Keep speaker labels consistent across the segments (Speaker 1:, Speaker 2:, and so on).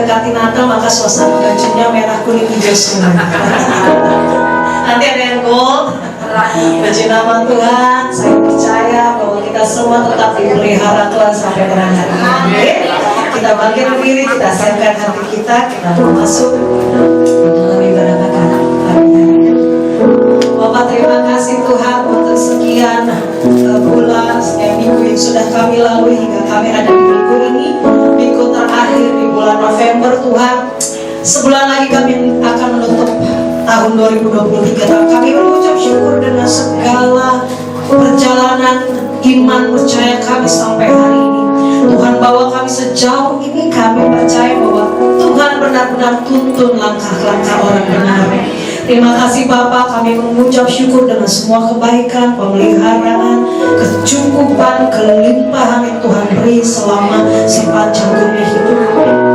Speaker 1: mendekati Natal, maka suasana bajunya merah, kuning, hijau semua. Nanti ada yang gold, baju nama Tuhan. Saya percaya bahwa kita semua tetap dipelihara Tuhan sampai berakhir. Amin. Kita bangkit berdiri, kita siapkan hati kita mau masuk dalam ibadah makan. Bapak, terima kasih Tuhan untuk sekian bulan, sekian minggu yang sudah kami lalui hingga kami ada di minggu ini, minggu terakhir di bulan November Tuhan. Sebulan lagi kami akan menutup tahun 2023. Kami mengucap syukur dengan segala perjalanan iman percaya kami sampai hari ini. Tuhan bawa kami sejauh ini, kami percaya bahwa Tuhan benar-benar tuntun langkah-langkah orang benar. Terima kasih Bapak, kami mengucap syukur dengan semua kebaikan, pemeliharaan, kecukupan, kelimpahan yang Tuhan beri selama sepanjang dunia hidup.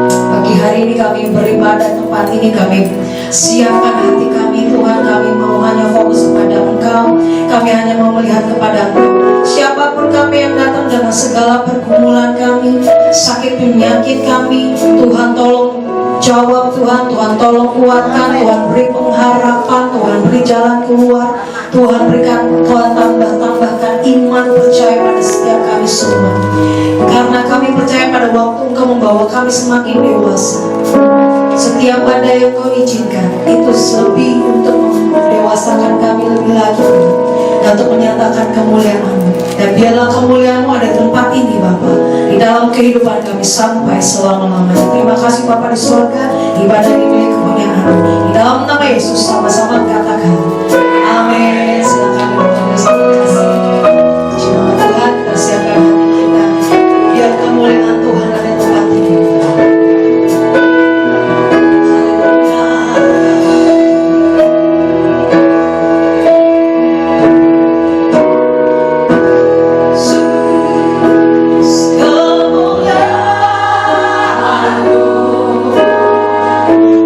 Speaker 1: Pagi hari ini kami beribadah tempat ini, kami siapkan hati kami Tuhan. Kami mau hanya fokus kepada Engkau, kami hanya mau melihat kepada Engkau. Siapapun kami yang datang dengan segala pergumulan kami, sakit penyakit kami, Tuhan tolong jawab Tuhan, Tuhan tolong kuatkan, Tuhan beri pengharapan, Tuhan beri jalan keluar, Tuhan berikan, Tuhan tambahkan iman percaya pada setiap kami semua. Karena kami percaya pada waktu Engkau membawa kami semakin dewasa, setiap badai yang Kau izinkan itu lebih untuk mendewasakan kami lebih lagi dan untuk menyatakan kemuliaan-Mu. Dan biarlah kemuliaan-Mu ada di tempat ini Bapa, di dalam kehidupan kami sampai selama-lamanya. Terima kasih Bapa di surga, ibadah ini milik kemuliaan. Di dalam nama Yesus sama-sama katakan amin. Silakan duduk bersama. Terima Tuhan, kita siapkan hati kita, biar kemuliaan Tuhan ada di tempat ini.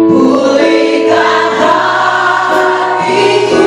Speaker 2: Pulihkan hatiku.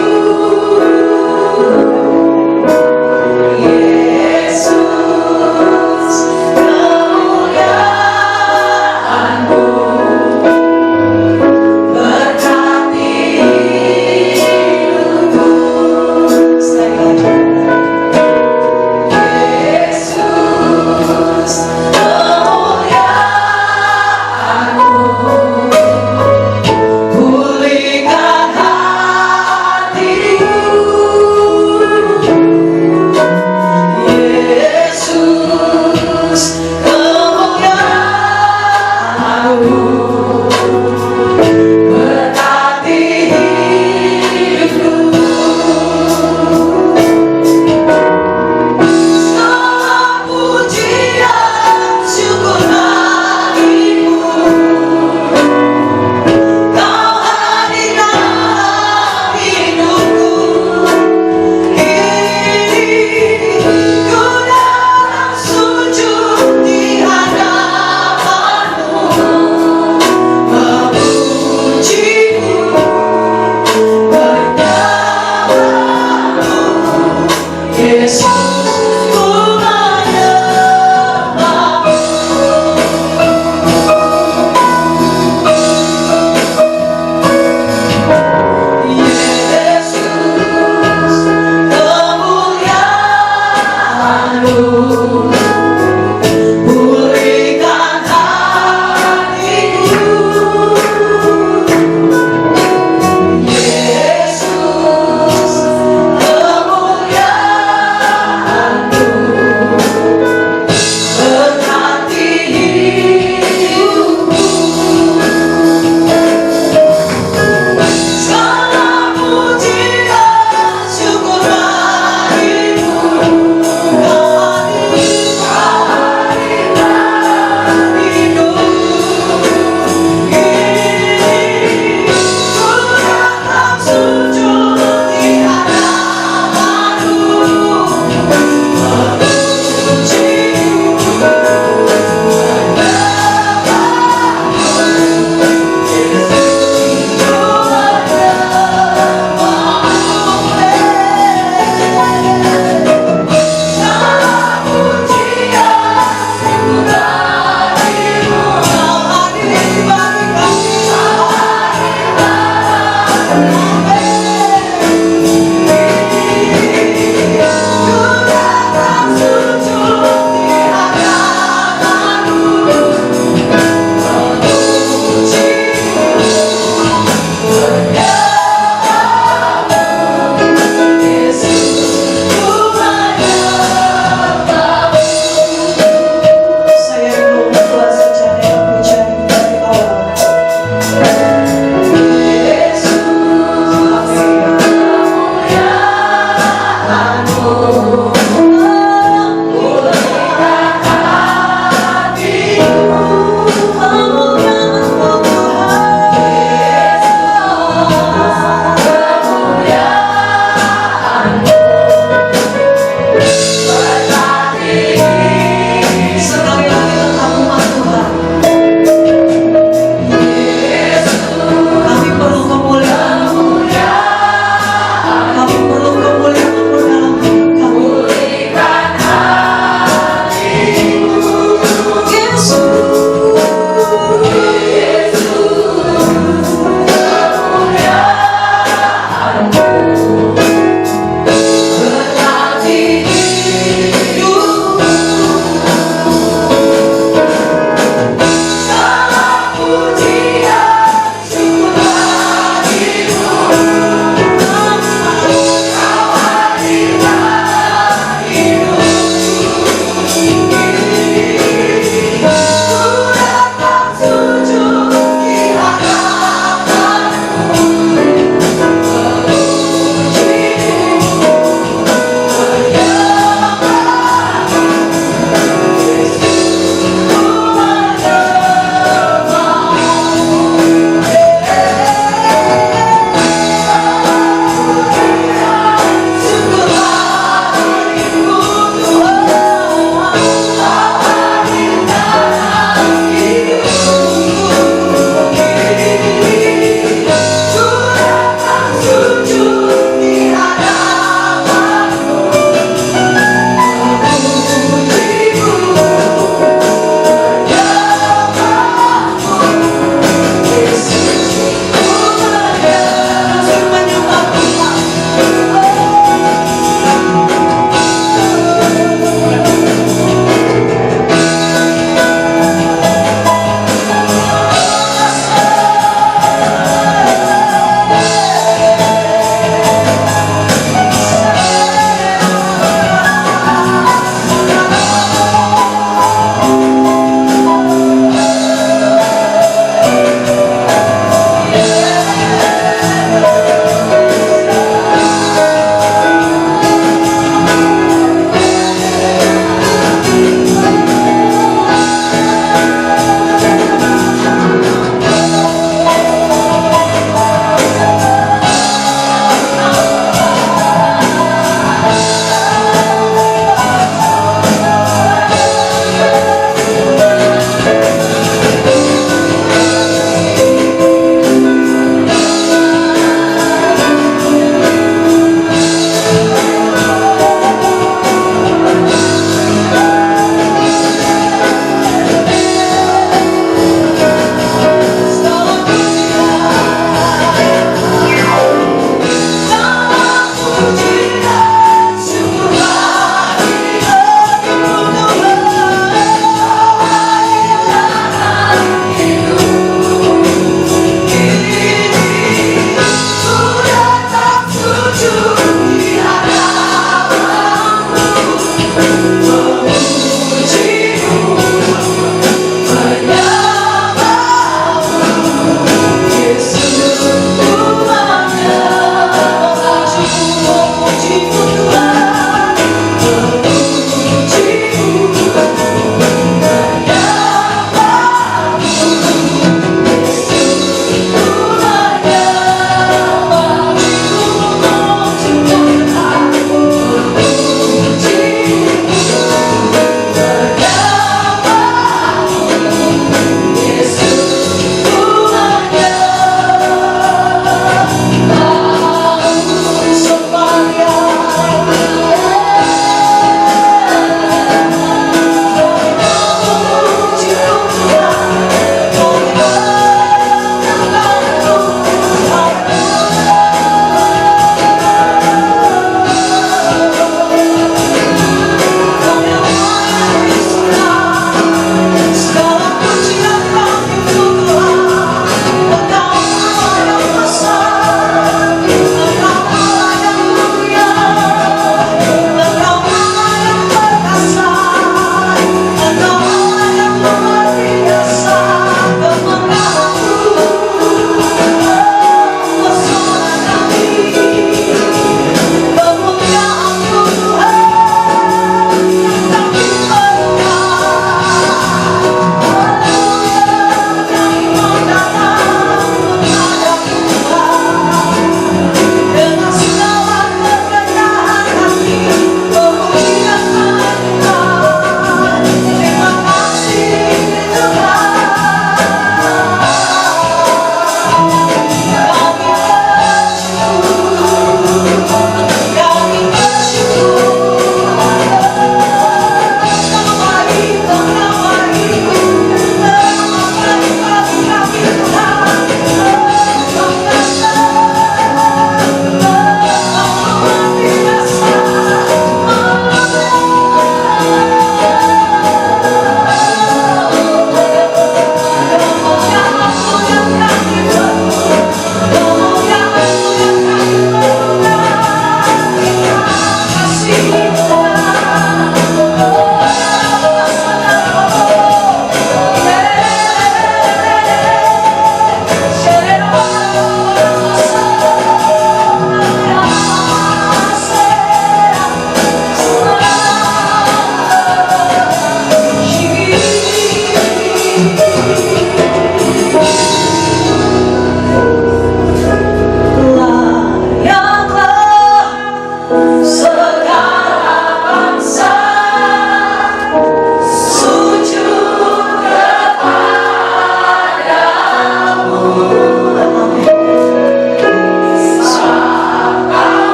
Speaker 1: To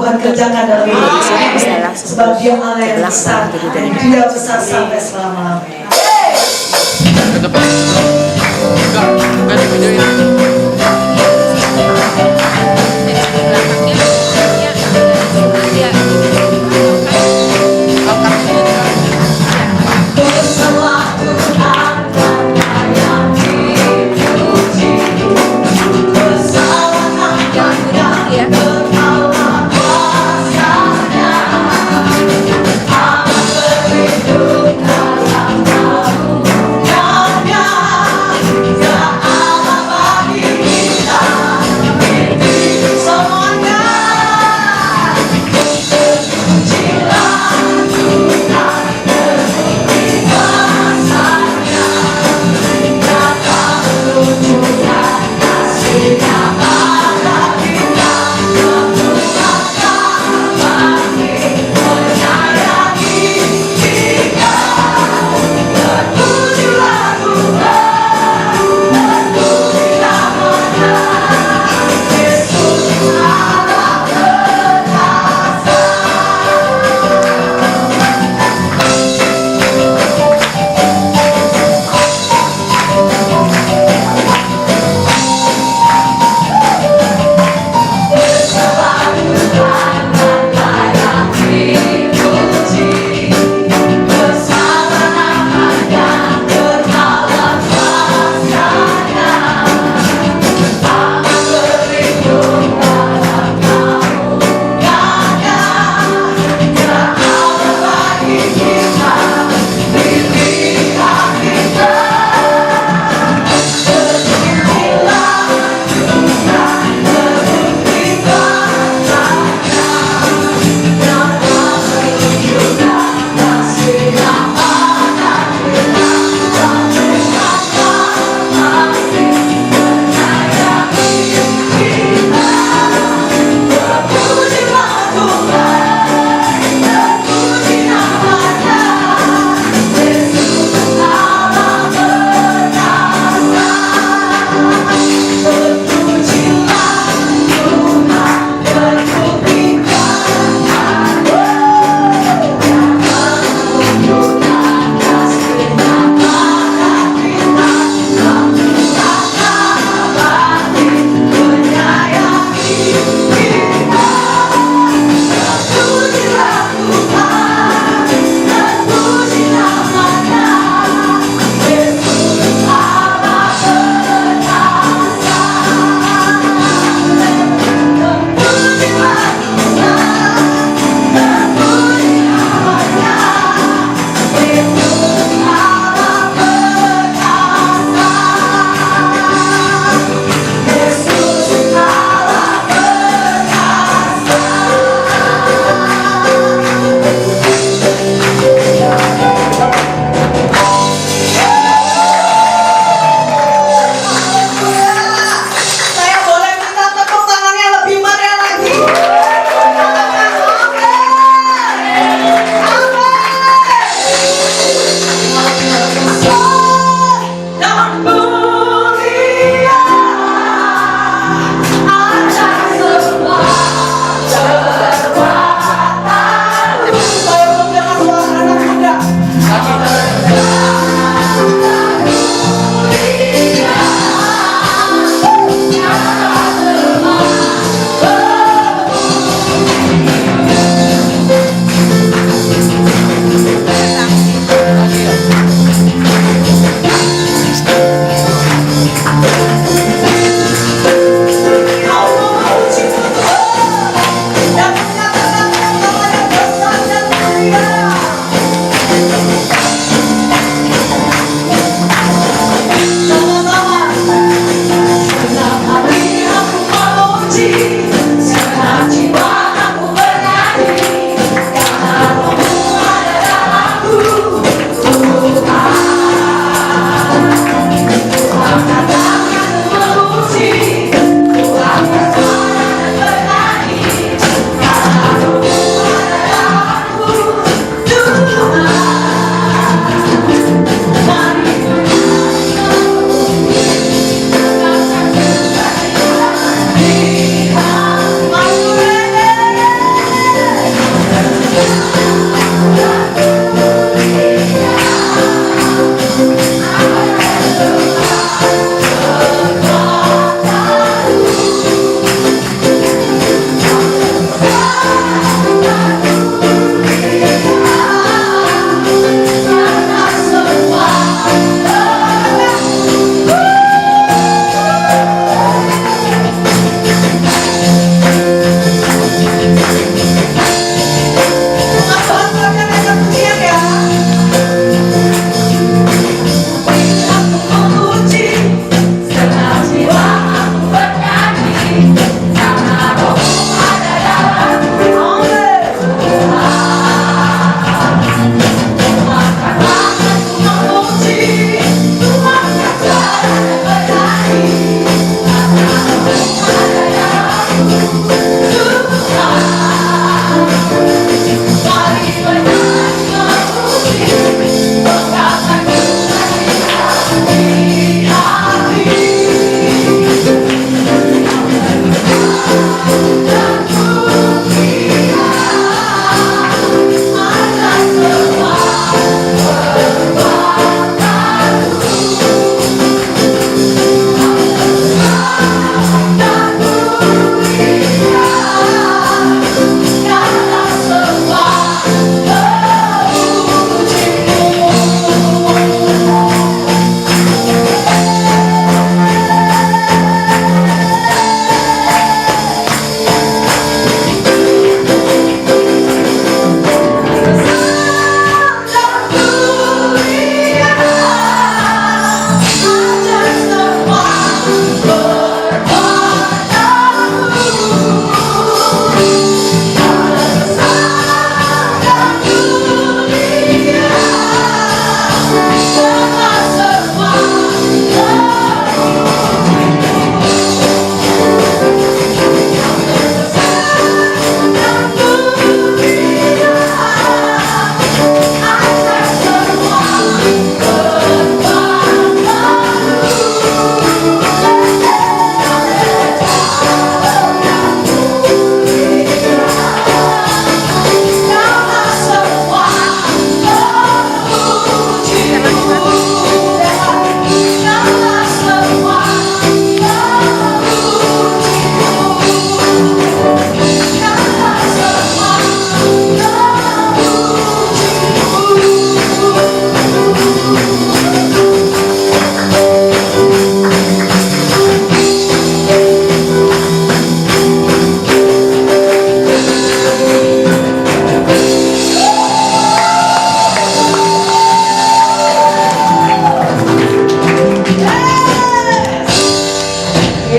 Speaker 1: Tuhan kerjakan dalam hidup saya. Sebab Dia Allah yang besar, dan Dia besar sampai selama-lamanya.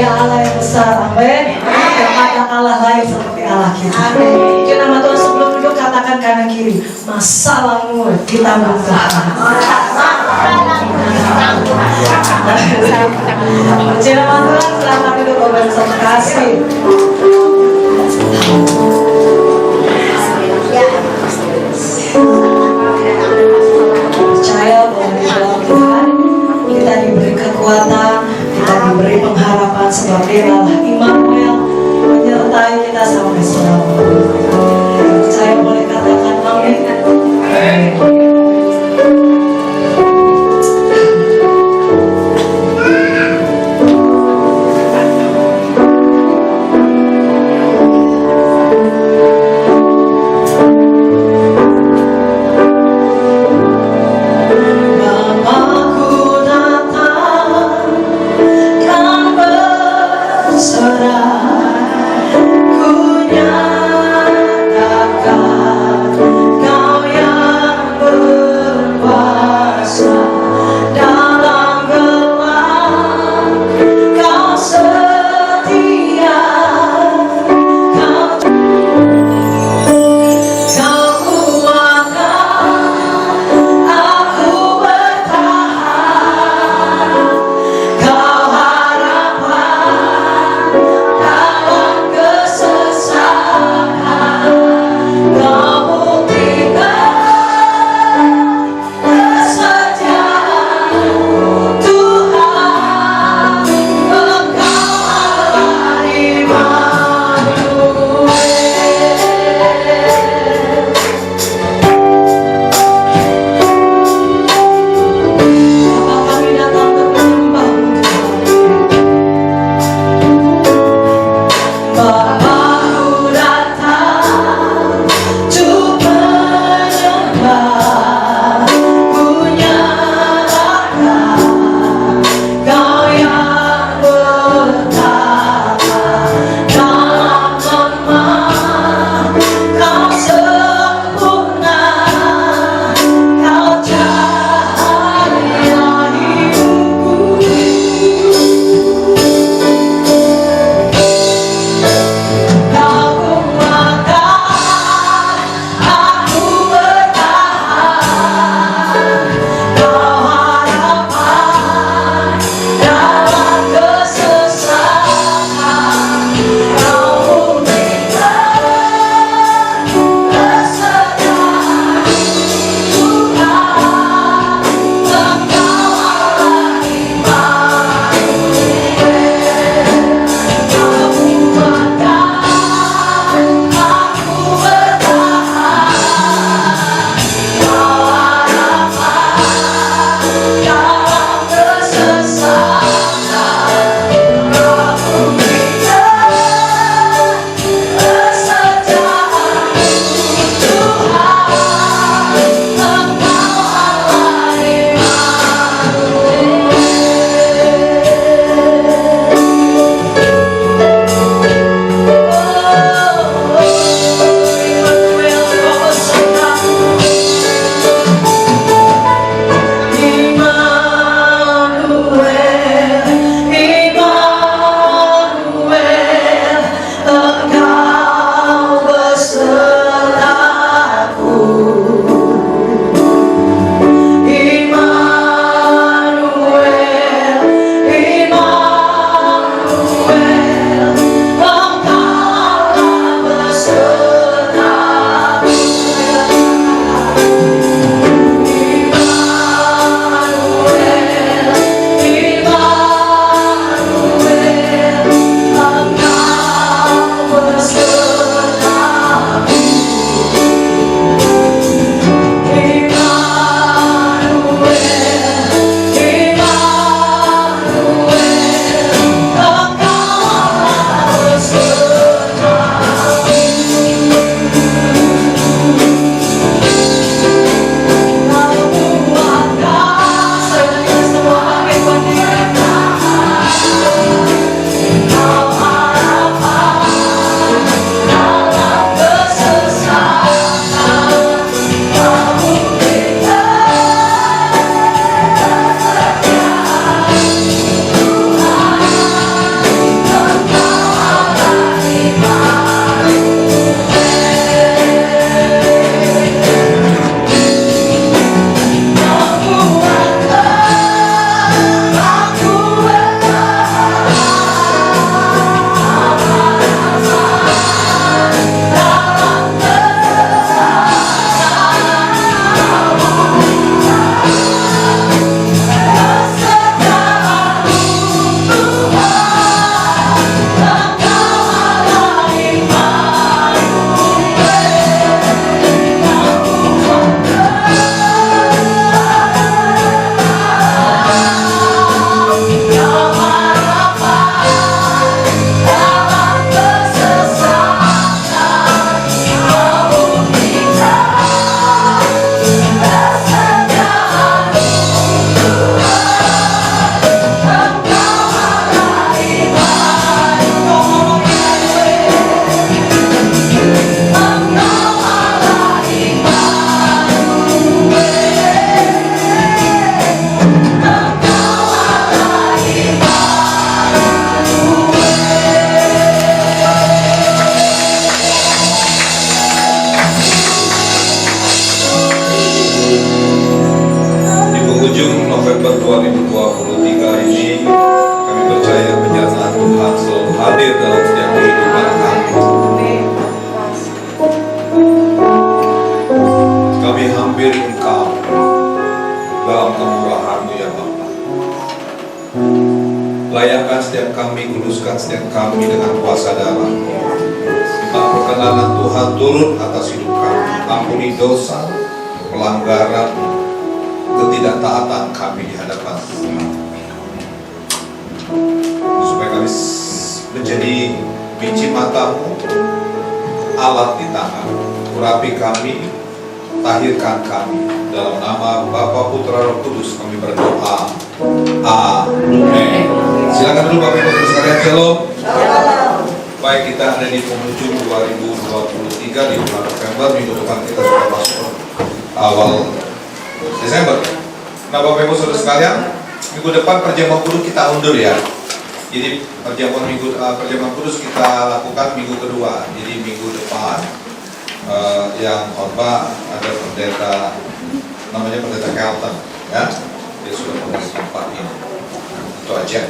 Speaker 1: Dia Allah yang besar, amin. Yang ada Allah lain seperti Allah kita. Itu nama Tuhan. Sebelum duduk katakan kanan kiri, masalahmu ditanggung Tuhan. Puji nama Tuhan. Selamat duduk Bapak Ibu saudara kasih. Percaya bahwa di dalam Tuhan kita diberi kekuatan, kita diberi pengharapan, sebab Dia adalah Immanuel, menyertai kita sampai selamanya. Saya boleh katakan amin. Bapakku datang kan bersama
Speaker 2: Tuhan selalu hadir dalam setiap kehidupan kami. Kami hampiri Engkau dalam kemurahan-Mu ya Bapa. Layakkan setiap kami, kuduskan setiap kami dengan kuasa darah. Minta perkenanan Tuhan turun atas hidup kami. Ampuni dosa, pelanggaran, ketidaktaatan kami di hadapan Tuhan. Supaya kami menjadi biji mata-Mu, alat di tangan. Urapi kami, tahirkan kami. Dalam nama Bapa, Putra, Roh Kudus kami berdoa. Amin. Silakan dulu Bapak Ibu sekalian, shalom. Baik, kita ada di penghujung 2023 di bulan November. Minggu depan kita sudah masuk awal Desember. Nah Bapak Ibu Saudara sekalian, minggu depan perjamuan kudus kita undur ya. Jadi perjamuan kudus kita lakukan minggu kedua. Jadi minggu depan yang khotbah ada pendeta namanya pendeta Kelton ya. Dia sudah mengenai tempat ini. Itu aja.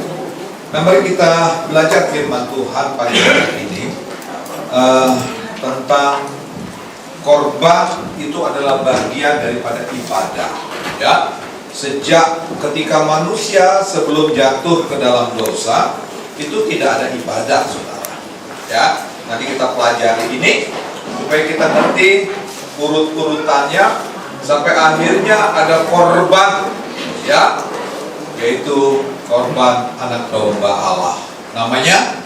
Speaker 2: Nah mari kita belajar firman Tuhan pagi hari ini tentang korban itu adalah bagian daripada ibadah ya. Sejak ketika manusia sebelum jatuh ke dalam dosa itu tidak ada ibadah saudara ya. Nanti kita pelajari ini supaya kita ngerti urut-urutannya sampai akhirnya ada korban ya, yaitu korban anak domba Allah, namanya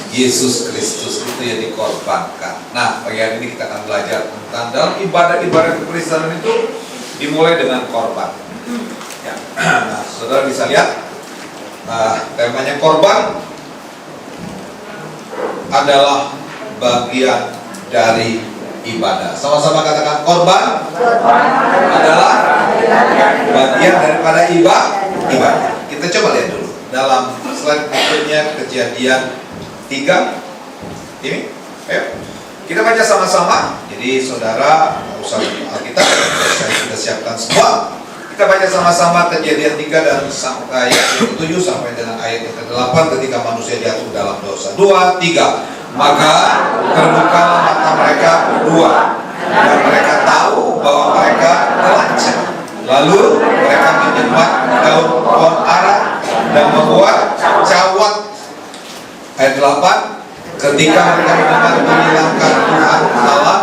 Speaker 2: Yesus Kristus, itu yang dikorbankan. Nah pagi hari ini kita akan belajar tentang dalam ibadah-ibadah kekristenan itu dimulai dengan korban ya. Nah saudara bisa lihat temanya korban adalah bagian dari ibadah. Sama-sama katakan korban adalah bagian daripada ibadah. Kita coba lihat dulu dalam slide berikutnya, Kejadian 3 ini. Ayo kita baca sama-sama. Jadi saudara nggak usah Alkitab, saya sudah siapkan semua. Kita baca sama-sama Kejadian 3 dan sampai ayat 7 sampai dengan ayat ke-8 ketika manusia jatuh dalam dosa. 2, 3. Maka terbukalah mata mereka berdua dan mereka tahu bahwa mereka telanjang. Lalu mereka menyemat daun pohon ara dan membuat cawat. Ayat 8. Ketika mereka menghilangkan Tuhan Allah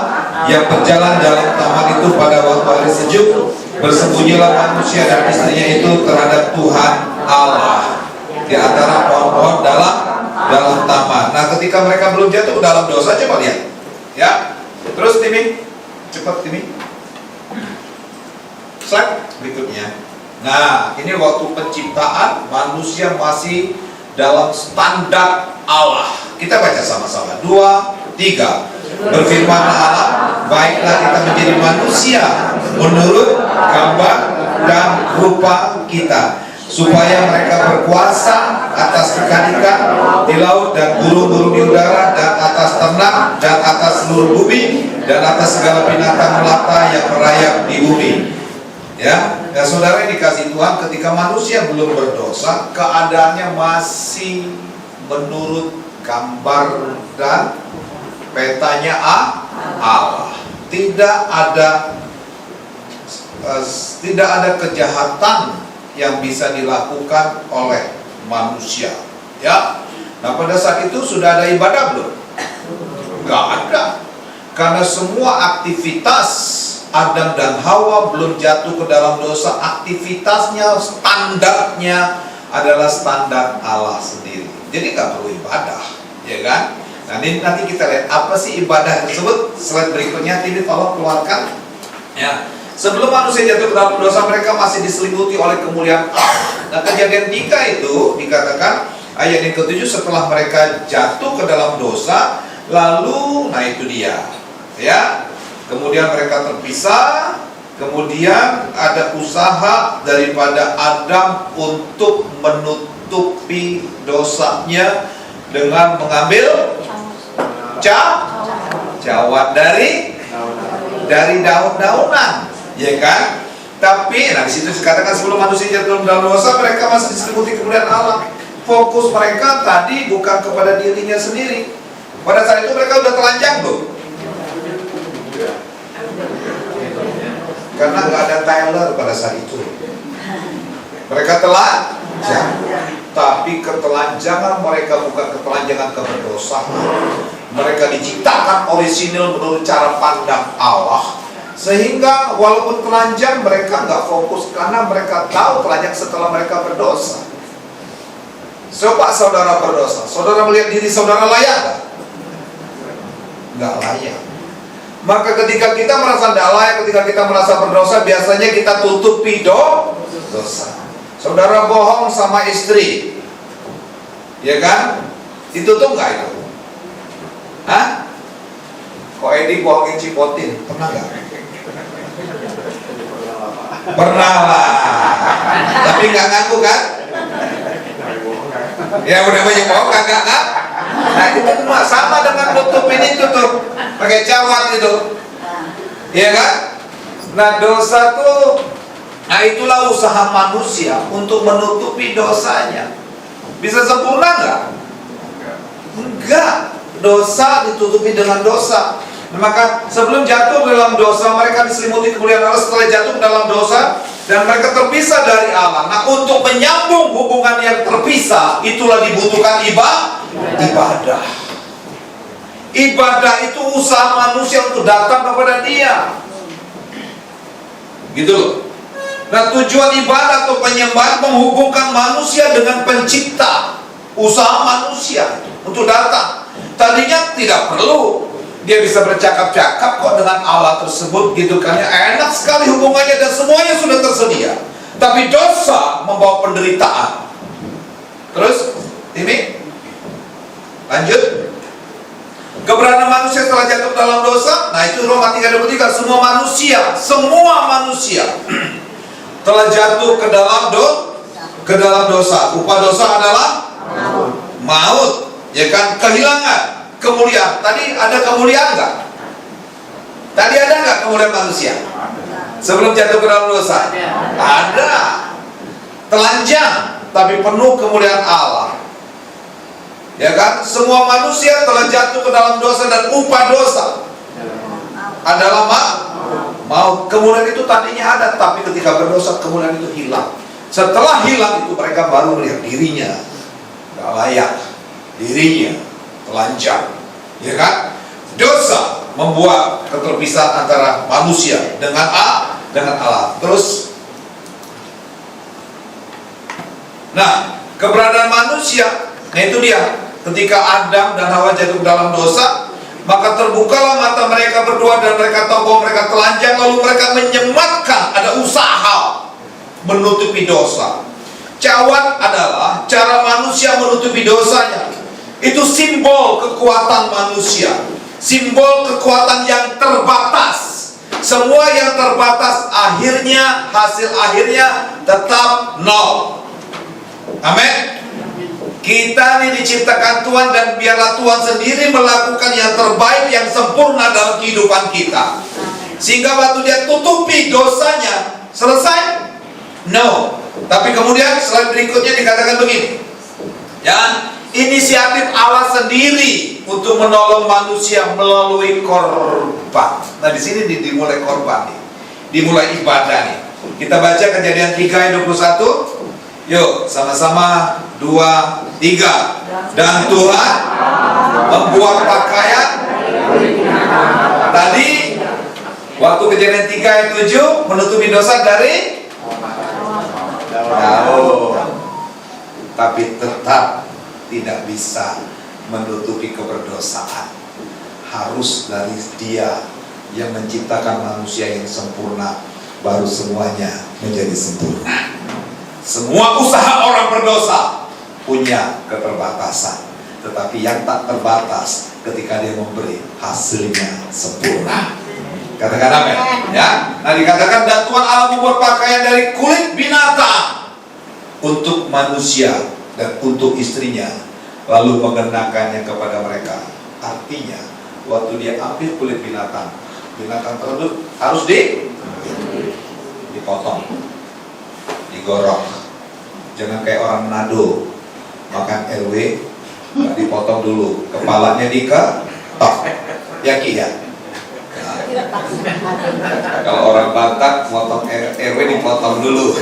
Speaker 2: yang berjalan dalam taman itu pada waktu hari sejuk, bersembunyilah manusia dan istrinya itu terhadap Tuhan Allah di antara pohon-pohon dalam taman. Nah ketika mereka belum jatuh ke dalam dosa, coba lihat ya. Terus Timmy, cepat Timmy, slide berikutnya. Nah ini waktu penciptaan manusia masih dalam standar Allah. Kita baca sama-sama. 2, 3. Berfirmanlah Allah, baiklah kita menjadi manusia menurut gambar dan rupa kita, supaya mereka berkuasa atas ikan-ikan di laut dan burung-burung di udara dan atas ternak dan atas seluruh bumi dan atas segala binatang melata yang merayap di bumi. Ya, dan saudara yang dikasih Tuhan, ketika manusia belum berdosa, keadaannya masih menurut gambar dan petanya Allah. Tidak ada kejahatan yang bisa dilakukan oleh manusia. Ya, nah pada saat itu sudah ada ibadah belum? Gak ada, karena semua aktivitas Adam dan Hawa belum jatuh ke dalam dosa. Aktivitasnya, standarnya adalah standar Allah sendiri. Jadi gak perlu ibadah, ya kan? Nah nanti kita lihat apa sih ibadah tersebut. Slide berikutnya, ini tolong keluarkan. Ya, sebelum manusia jatuh ke dalam dosa, mereka masih diselimuti oleh kemuliaan Allah. Nah Kejadian 3 itu dikatakan ayat yang ke-7, setelah mereka jatuh ke dalam dosa, lalu, nah itu dia, ya. Kemudian mereka terpisah. Kemudian ada usaha daripada Adam untuk menutupi dosanya dengan mengambil cawat dari daun-daunan, ya kan? Tapi, nah disitu dikatakan sebelum manusia jatuh dalam dosa, mereka masih diselimuti kemuliaan Allah. fokus mereka tadi bukan kepada dirinya sendiri. Pada saat itu mereka udah telanjang loh. Karena nggak ada Tyler pada saat itu. Mereka telanjang, tapi ketelanjangan mereka bukan ketelanjangan keberdosaan. Mereka diciptakan orisinil menurut cara pandang Allah, sehingga walaupun telanjang mereka nggak fokus karena mereka tahu telanjang setelah mereka berdosa. Coba saudara berdosa, saudara melihat diri saudara layak nggak layak. Maka ketika kita merasa tidak layak, ketika kita merasa berdosa, biasanya kita tutupi dosa. Saudara bohong sama istri, ya kan? Ditutup nggak itu? Hah? Kok Edi bohongin Cipotin? Pernah nggak? Pernah lah. Tapi nggak ngaku kan? Ya udah banyak bohong kagak kan? Nah itu cuma sama dengan nutupin itu tuh, pakai cawat itu, ya kan? Nah dosa tuh, nah itulah usaha manusia untuk menutupi dosanya. Bisa sempurna nggak? Enggak. Dosa ditutupi dengan dosa. Maka sebelum jatuh dalam dosa, mereka diselimuti kemuliaan Allah. Setelah jatuh dalam dosa dan mereka terpisah dari Allah. Nah untuk menyambung hubungan yang terpisah, itulah dibutuhkan ibadah. Ibadah itu usaha manusia untuk datang kepada Dia. Gitu loh. Nah tujuan ibadah atau penyembahan menghubungkan manusia dengan pencipta. Usaha manusia untuk datang. Tadinya tidak perlu dia bisa bercakap-cakap kok dengan Allah tersebut gitu kan ya, enak sekali hubungannya dan semuanya sudah tersedia. Tapi dosa membawa penderitaan. Terus ini lanjut. Keberadaan manusia setelah jatuh dalam dosa, nah itu Roma 3:23, semua manusia telah jatuh ke dalam dosa. Upah dosa adalah maut, ya kan, kehilangan kemuliaan. Tadi ada kemuliaan nggak? Tadi ada nggak kemuliaan manusia sebelum jatuh ke dalam dosa? Ada. Telanjang tapi penuh kemuliaan Allah. Ya kan? Semua manusia telah jatuh ke dalam dosa dan upah dosa adalah maut. Kemuliaan itu tadinya ada, tapi ketika berdosa kemuliaan itu hilang. Setelah hilang itu mereka baru melihat dirinya nggak layak, dirinya telanjang, ya kan? Dosa membuat keterpisahan antara manusia dengan Allah. Terus, nah keberadaan manusia, nah itu dia. Ketika Adam dan Hawa jatuh dalam dosa, maka terbukalah mata mereka berdua dan mereka tahu bahwa mereka telanjang. Lalu mereka menyematkan, ada usaha menutupi dosa. Cawat adalah cara manusia menutupi dosanya. Itu simbol kekuatan manusia, simbol kekuatan yang terbatas. Semua yang terbatas akhirnya, hasil akhirnya tetap nol. Amin. Kita ini diciptakan Tuhan dan biarlah Tuhan sendiri melakukan yang terbaik, yang sempurna dalam kehidupan kita. Sehingga waktu dia tutupi dosanya, selesai? No. Tapi kemudian slide berikutnya dikatakan begini, ya, inisiatif Allah sendiri untuk menolong manusia melalui korban. Nah di sini dimulai korban nih, dimulai ibadah nih. Kita baca Kejadian 3:21. Yuk sama-sama 2, 3. Dan Tuhan membuat pakaian. Tadi waktu Kejadian 3:7 menutupi dosa dari jauh, tapi tetap tidak bisa menutupi keberdosaan. Harus dari Dia yang menciptakan manusia yang sempurna, baru semuanya menjadi sempurna. Semua usaha orang berdosa punya keterbatasan, tetapi yang tak terbatas ketika Dia memberi, hasilnya sempurna. Katakan amin, ya. Nah dikatakan dan Tuhan Allah membuat pakaian dari kulit binatang untuk manusia dan untuk istrinya, lalu mengenakannya kepada mereka. Artinya waktu Dia ambil kulit binatang tersebut harus dipotong, digorok. Jangan kayak orang Manado makan RW nggak dipotong dulu, kepalanya diketok, ya Ki ya. Kalau orang Batak motong RW dipotong dulu,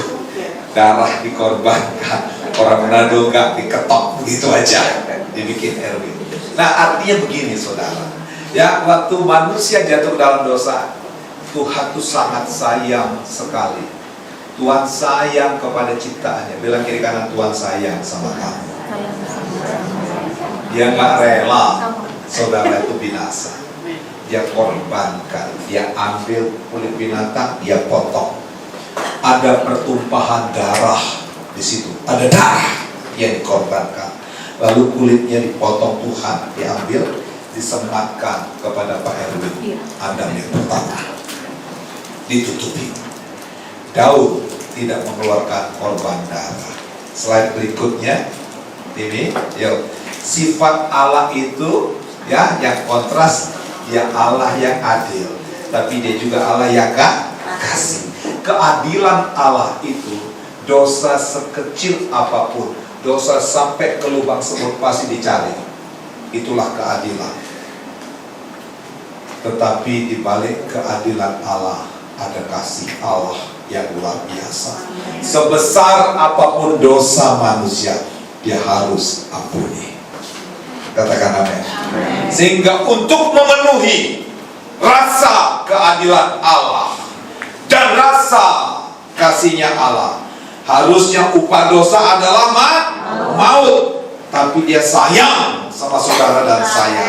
Speaker 2: darah dikorbankan. Orang Manado nggak diketok begitu aja, dibikin RW. Nah artinya begini saudara, ya waktu manusia jatuh dalam dosa, Tuhan tuh sangat sayang sekali. Tuhan sayang kepada ciptaannya. Bilang kiri kanan, Tuhan sayang sama kamu. Dia nggak rela saudara itu binasa. Dia korbankan, dia ambil kulit binatang, dia potong. Ada pertumpahan darah di situ, ada darah yang dikorbankan. Lalu kulitnya dipotong Tuhan, diambil, disematkan kepada Pak Erwin, Adam yang pertama, ditutupi. Daud tidak mengeluarkan korban darah. Slide berikutnya, ini, yuk. Sifat Allah itu, ya, yang kontras. Dia Allah yang adil, tapi dia juga Allah yang kasih. Keadilan Allah itu, dosa sekecil apapun, dosa sampai ke lubang semut pasti dicari. Itulah keadilan. Tetapi di balik keadilan Allah ada kasih Allah yang luar biasa. Sebesar apapun dosa manusia, dia harus ampuni. Katakan amin. Sehingga untuk memenuhi rasa keadilan Allah dan rasa kasihnya Allah, harusnya upah dosa adalah maut. Tapi dia sayang sama saudara dan saya.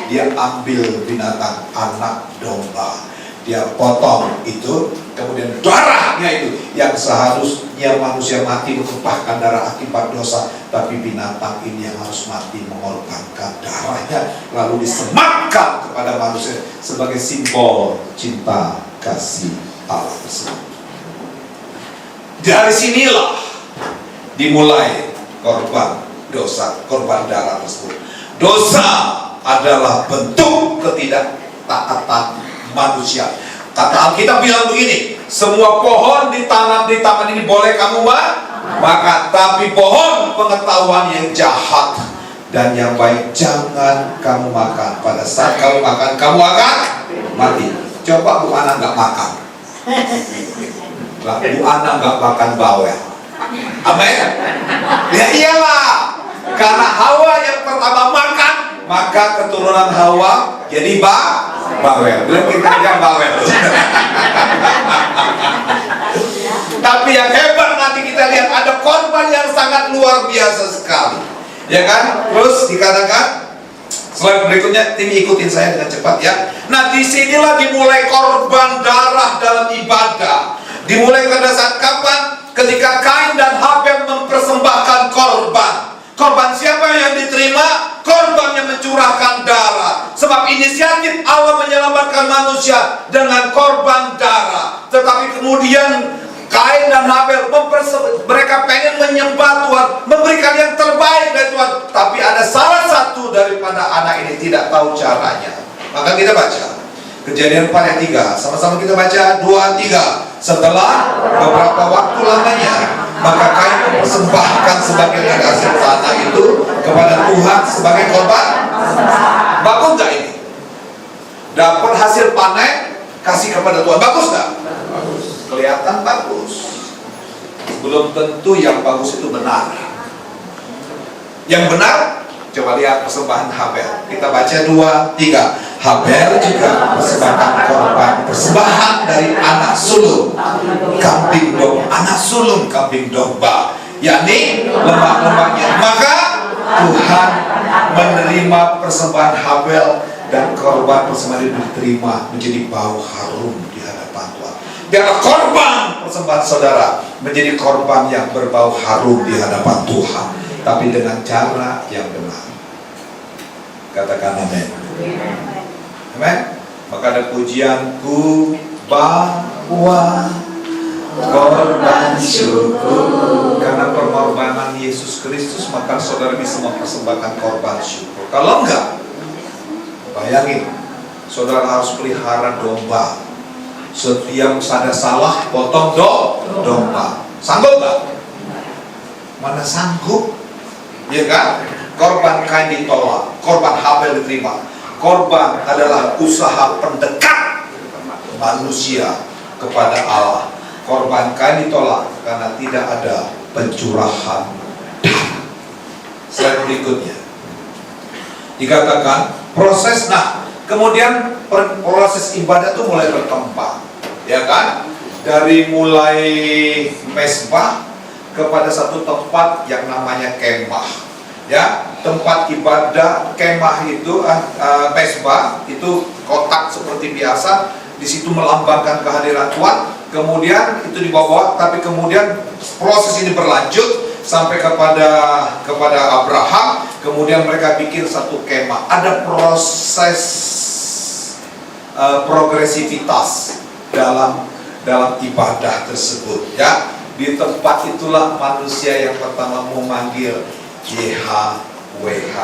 Speaker 2: Dia ambil binatang anak domba, dia potong itu, kemudian darahnya itu yang seharusnya manusia mati menumpahkan darah akibat dosa, tapi binatang ini yang harus mati mengorbankan darahnya, lalu disematkan kepada manusia sebagai simbol cinta kasih Allah tersebut. Dari sinilah dimulai korban dosa, korban darah tersebut. Dosa adalah bentuk ketidaktaatan manusia. Kata Alkitab bilang begini, semua pohon ditanam di taman ini boleh kamu makan, tapi pohon pengetahuan yang jahat dan yang baik jangan kamu makan. Pada saat kamu makan, kamu akan mati. Coba Bu Ana nggak makan. Lah, Bu Ana nggak makan bawel. Amin. Ya iyalah, karena Hawa yang pertama makan, maka keturunan Hawa jadi bawel. Belum kita yang bawel. Tapi yang hebat nanti kita lihat ada korban yang sangat luar biasa sekali, ya kan? Terus dikatakan, slide berikutnya, tim ikutin saya dengan cepat ya. Nah disinilah dimulai korban darah dalam ibadah. Dimulai pada saat kapan? Ketika Kain dan Habel mempersembahkan korban. Korban siapa yang diterima? Korban yang mencurahkan darah. Sebab inisiatif Allah menyelamatkan manusia dengan korban darah. Tetapi kemudian Kain dan Habel mereka pengen menyembah Tuhan, memberikan yang terbaik dari Tuhan. Tapi ada salah satu daripada anak ini tidak tahu caranya. Maka kita baca Kejadian 4 ayat 3. Sama-sama kita baca 2-3. Setelah beberapa waktu lamanya, maka Kain mempersembahkan sebagian dari hasil tanah itu kepada Tuhan sebagai korban. Bagus gak ini? Dapat hasil panen, kasih kepada Tuhan. Bagus gak? Bagus. Kelihatan bagus. Belum tentu yang bagus itu benar. Yang benar, coba lihat persembahan Habel. Kita baca 2-3. Habel juga mempersembahkan korban persembahan dari anak sulung kambing domba, anak sulung kambing domba, yakni lemak-lemaknya. Maka Tuhan menerima persembahan Habel dan korban persembahan itu diterima menjadi bau harum di hadapan Tuhan. Biarlah korban persembahan saudara menjadi korban yang berbau harum di hadapan Tuhan, tapi dengan cara yang benar. Katakan amin. Amin. Maka ada pujianku bawa korban syukur. Karena pengorbanan Yesus Kristus, maka saudara bisa mempersembahkan korban syukur. Kalau enggak, bayangin, saudara harus pelihara domba. Setiap ada salah, potong domba. Sanggup enggak? Mana sanggup? ya kan? Korban Kain ditolak, korban Habel diterima. Korban adalah usaha pendekat manusia kepada Allah. Korban Kain ditolak karena tidak ada pencurahan darah. Slide berikutnya dikatakan proses. Nah, kemudian proses ibadah itu mulai berkembang, ya kan? Dari mulai mesbah kepada satu tempat yang namanya kemah, ya, tempat ibadah. Kemah itu mesbah itu kotak seperti biasa, di situ melambangkan kehadiran Tuhan. Kemudian itu dibawa, tapi kemudian proses ini berlanjut sampai kepada Abraham. Kemudian mereka bikin satu kemah. Ada proses progresivitas dalam ibadah tersebut, ya. Di tempat itulah manusia yang pertama memanggil YHWH,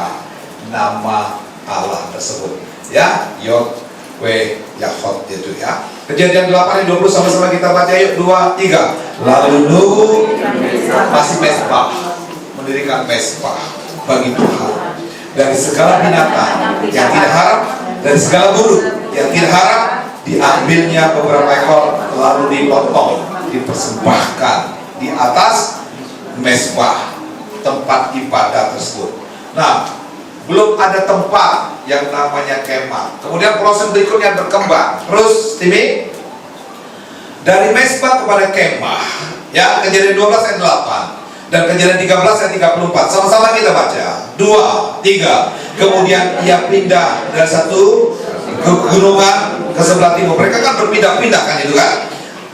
Speaker 2: nama Allah tersebut, ya, Yod-We Yahweh itu, ya. Kejadian 8 ayat 20 sama-sama kita baca, yuk. 2, 3. Lalu Nuh masih mesbah, mendirikan mesbah bagi Tuhan. Dari segala binatang yang tidak haram, dari segala burung yang tidak haram, diambilnya beberapa ekor, lalu dipotong, dipersembahkan di atas mesbah tempat ibadah tersebut. Nah, belum ada tempat yang namanya kemah. Kemudian proses berikutnya berkembang terus, Timmy, dari mesbah kepada kemah, ya. Kejadian 12 ayat 8 dan Kejadian 13 ayat 34. Sama-sama kita baca. 2, 3. Kemudian ia pindah dari satu gunungan ke sebelah timur. Mereka kan berpindah-pindah kan, itu kan.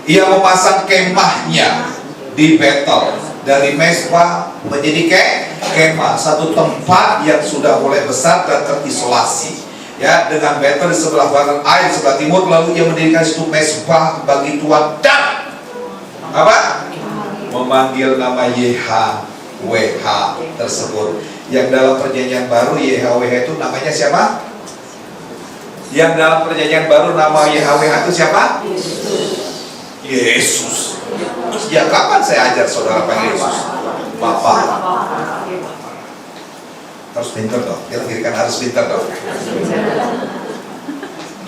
Speaker 2: Ia memasang kemahnya di Betel, dari mesbah menjadi kemah, satu tempat yang sudah mulai besar dan terisolasi, ya, dengan Betel di sebelah barat air, di sebelah timur. Lalu ia mendirikan situ mesbah bagi Tuhan dan apa? Memanggil nama YHWH tersebut. Yang dalam perjanjian baru YHWH itu namanya siapa? Yang dalam perjanjian baru nama YHWH itu siapa? Yesus. Ya, kapan saya ajar saudara panggil Yesus? Bapak. Harus pintar dong. Kira-kira kan harus pintar dong.